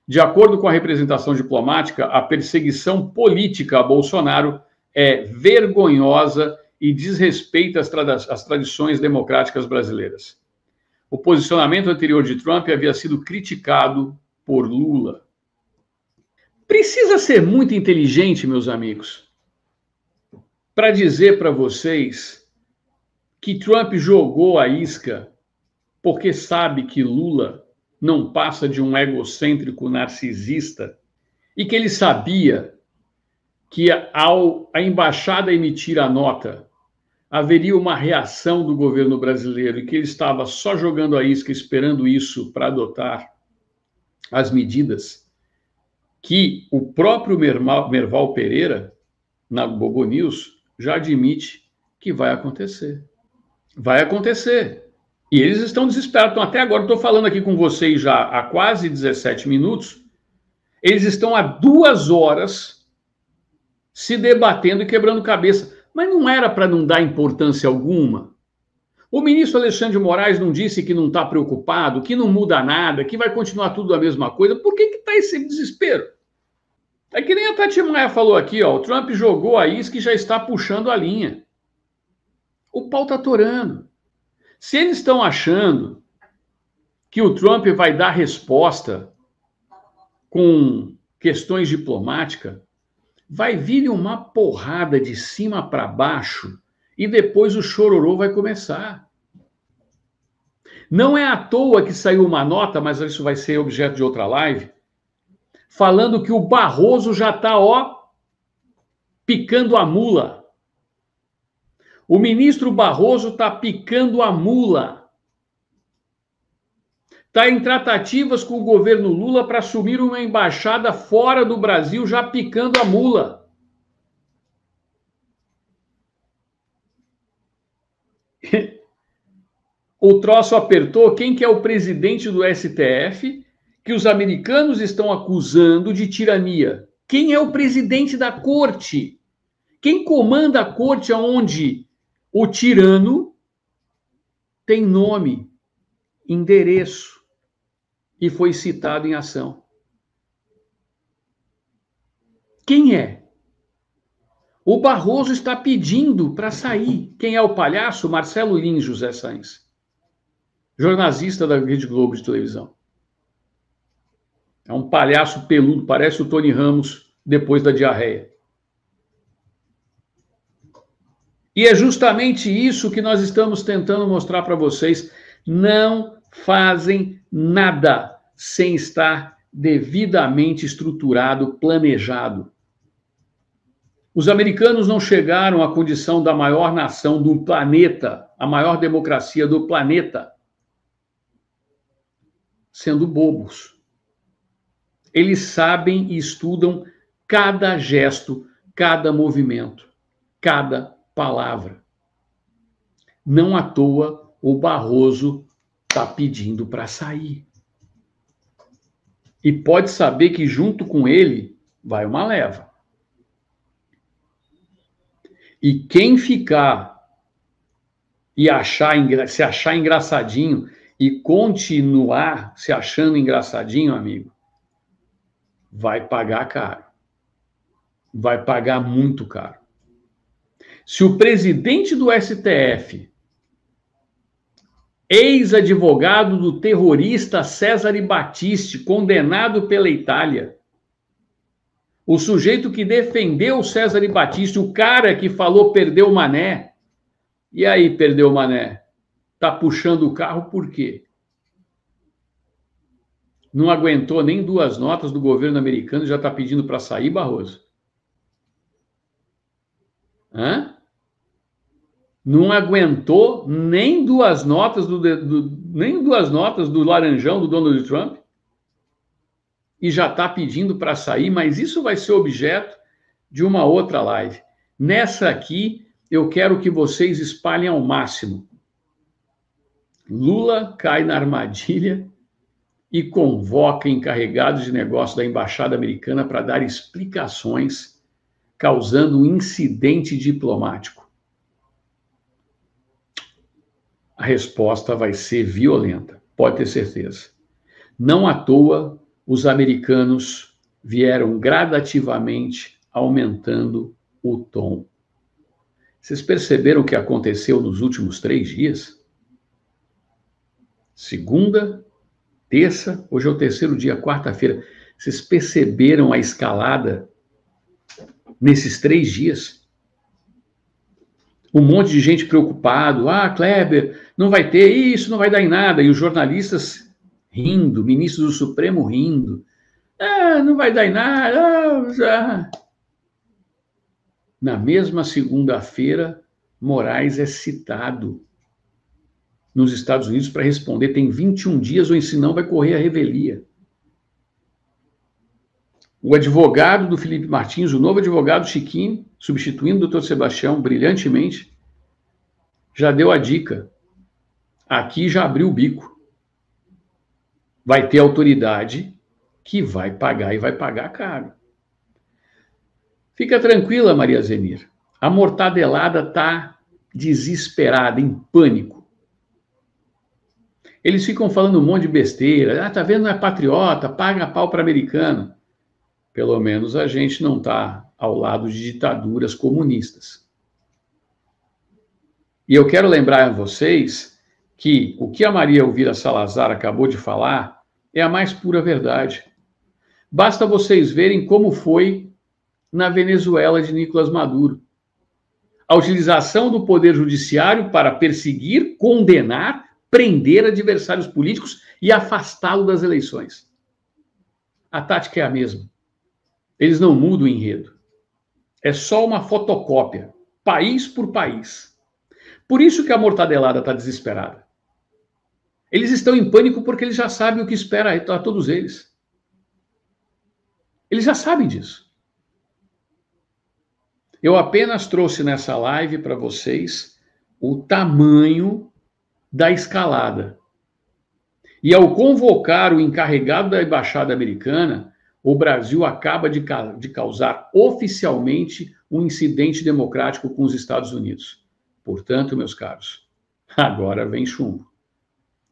De acordo com a representação diplomática, a perseguição política a Bolsonaro é vergonhosa e desrespeita as tradições democráticas brasileiras. O posicionamento anterior de Trump havia sido criticado por Lula. Precisa ser muito inteligente, meus amigos, para dizer para vocês que Trump jogou a isca porque sabe que Lula não passa de um egocêntrico narcisista e que ele sabia que ao a embaixada emitir a nota haveria uma reação do governo brasileiro e que ele estava só jogando a isca esperando isso para adotar as medidas que o próprio Merval Pereira, na Bobo News, já admite que vai acontecer. Vai acontecer. E eles estão desesperados. Então, até agora, estou falando aqui com vocês já há quase 17 minutos. Eles estão há 2 horas se debatendo e quebrando cabeça. Mas não era para não dar importância alguma. O ministro Alexandre de Moraes não disse que não está preocupado, que não muda nada, que vai continuar tudo a mesma coisa. Por que está esse desespero? É que nem a Tati Maia falou aqui, ó, o Trump jogou a isca e já está puxando a linha. O pau está atorando. Se eles estão achando que o Trump vai dar resposta com questões diplomáticas, vai vir uma porrada de cima para baixo e depois o chororô vai começar. Não é à toa que saiu uma nota, mas isso vai ser objeto de outra live, falando que o Barroso já está, ó, picando a mula. O ministro Barroso está picando a mula. Está em tratativas com o governo Lula para assumir uma embaixada fora do Brasil, já picando a mula. O troço apertou. Quem que é o presidente do STF, que os americanos estão acusando de tirania? Quem é o presidente da corte? Quem comanda a corte onde o tirano tem nome, endereço e foi citado em ação? Quem é? O Barroso está pedindo para sair. Quem é o palhaço? Marcelo Lins José Sainz, jornalista da Rede Globo de televisão. É um palhaço peludo, parece o Tony Ramos depois da diarreia. E é justamente isso que nós estamos tentando mostrar para vocês. Não fazem nada sem estar devidamente estruturado, planejado. Os americanos não chegaram à condição da maior nação do planeta, a maior democracia do planeta, sendo bobos. Eles sabem e estudam cada gesto, cada movimento, cada palavra. Não à toa o Barroso está pedindo para sair. E pode saber que junto com ele vai uma leva. E quem ficar e se achar engraçadinho e continuar se achando engraçadinho, amigo, vai pagar caro. Vai pagar muito caro. Se o presidente do STF, ex-advogado do terrorista Cesare Battisti, condenado pela Itália, o sujeito que defendeu o Cesare Battisti, o cara que falou perdeu o Mané, e aí perdeu o Mané? Tá puxando o carro por quê? Não aguentou nem 2 notas do governo americano e já está pedindo para sair, Barroso? Hã? Não aguentou nem 2 notas nem 2 notas do laranjão do Donald Trump e já está pedindo para sair, mas isso vai ser objeto de uma outra live. Nessa aqui, eu quero que vocês espalhem ao máximo. Lula cai na armadilha e convoca encarregados de negócio da Embaixada Americana para dar explicações, causando um incidente diplomático. A resposta vai ser violenta, pode ter certeza. Não à toa, os americanos vieram gradativamente aumentando o tom. Vocês perceberam o que aconteceu nos últimos 3 dias? Segunda, terça, hoje é o 3º dia, quarta-feira. Vocês perceberam a escalada nesses 3 dias? Um monte de gente preocupado. Ah, Kleber, não vai ter isso, não vai dar em nada. E os jornalistas rindo, ministros do Supremo rindo. Ah, não vai dar em nada. Na mesma segunda-feira, Moraes é citado nos Estados Unidos para responder. Tem 21 dias, ou senão vai correr a revelia. O advogado do Felipe Martins, o novo advogado Chiquinho, substituindo o Dr. Sebastião brilhantemente, já deu a dica. Aqui já abriu o bico. Vai ter autoridade que vai pagar e vai pagar caro. Fica tranquila, Maria Zenir. A mortadelada está desesperada, em pânico. Eles ficam falando um monte de besteira. Ah, tá vendo, não é patriota, paga pau para americano. Pelo menos a gente não está ao lado de ditaduras comunistas. E eu quero lembrar a vocês que o que a Maria Elvira Salazar acabou de falar é a mais pura verdade. Basta vocês verem como foi na Venezuela de Nicolás Maduro. A utilização do poder judiciário para perseguir, condenar, prender adversários políticos e afastá-lo das eleições. A tática é a mesma. Eles não mudam o enredo. É só uma fotocópia, país por país. Por isso que a mortadelada está desesperada. Eles estão em pânico porque eles já sabem o que espera a todos eles. Eles já sabem disso. Eu apenas trouxe nessa live para vocês o tamanho da escalada. E ao convocar o encarregado da embaixada americana, o Brasil acaba de causar oficialmente um incidente democrático com os Estados Unidos. Portanto, meus caros, agora vem chumbo.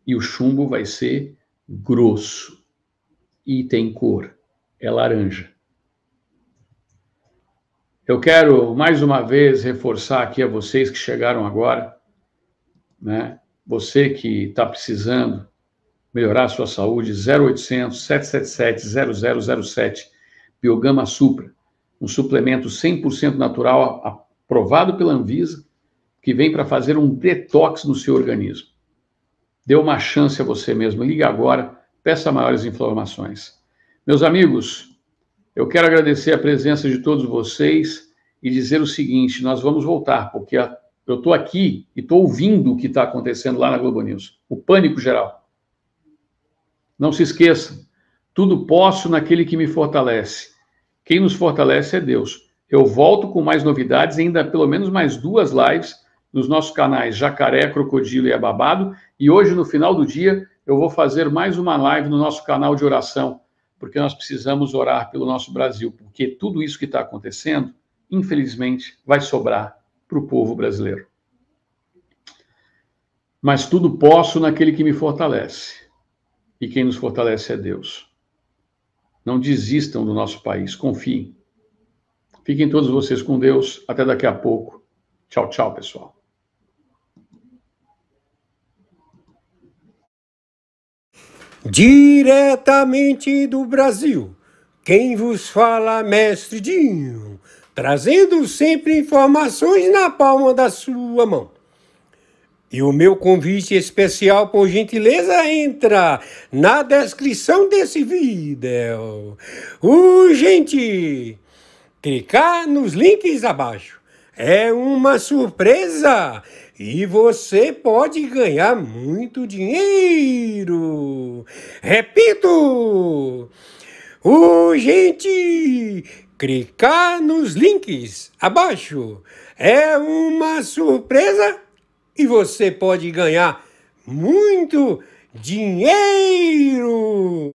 E o chumbo vai ser grosso. E tem cor. É laranja. Eu quero, mais uma vez, reforçar aqui a vocês que chegaram agora, né? Você que está precisando melhorar a sua saúde, 0800 777 0007, Biogama Supra, um suplemento 100% natural aprovado pela Anvisa, que vem para fazer um detox no seu organismo. Dê uma chance a você mesmo. Ligue agora, peça maiores informações. Meus amigos, eu quero agradecer a presença de todos vocês e dizer o seguinte, nós vamos voltar, porque eu estou aqui e estou ouvindo o que está acontecendo lá na Globo News. O pânico geral. Não se esqueça, tudo posso naquele que me fortalece. Quem nos fortalece é Deus. Eu volto com mais novidades, ainda pelo menos mais 2 lives nos nossos canais Jacaré, Crocodilo e Ababado. E hoje, no final do dia, eu vou fazer mais uma live no nosso canal de oração, porque nós precisamos orar pelo nosso Brasil, porque tudo isso que está acontecendo, infelizmente, vai sobrar para o povo brasileiro. Mas tudo posso naquele que me fortalece. E quem nos fortalece é Deus. Não desistam do nosso país, confiem. Fiquem todos vocês com Deus. Até daqui a pouco. Tchau, tchau, pessoal.
Diretamente do Brasil, quem vos fala, Mestre Dinho, trazendo sempre informações na palma da sua mão. E o meu convite especial, por gentileza, entra na descrição desse vídeo. Urgente! Clicar nos links abaixo. É uma surpresa e você pode ganhar muito dinheiro. Repito! Urgente! Clicar nos links abaixo. É uma surpresa e você pode ganhar muito dinheiro.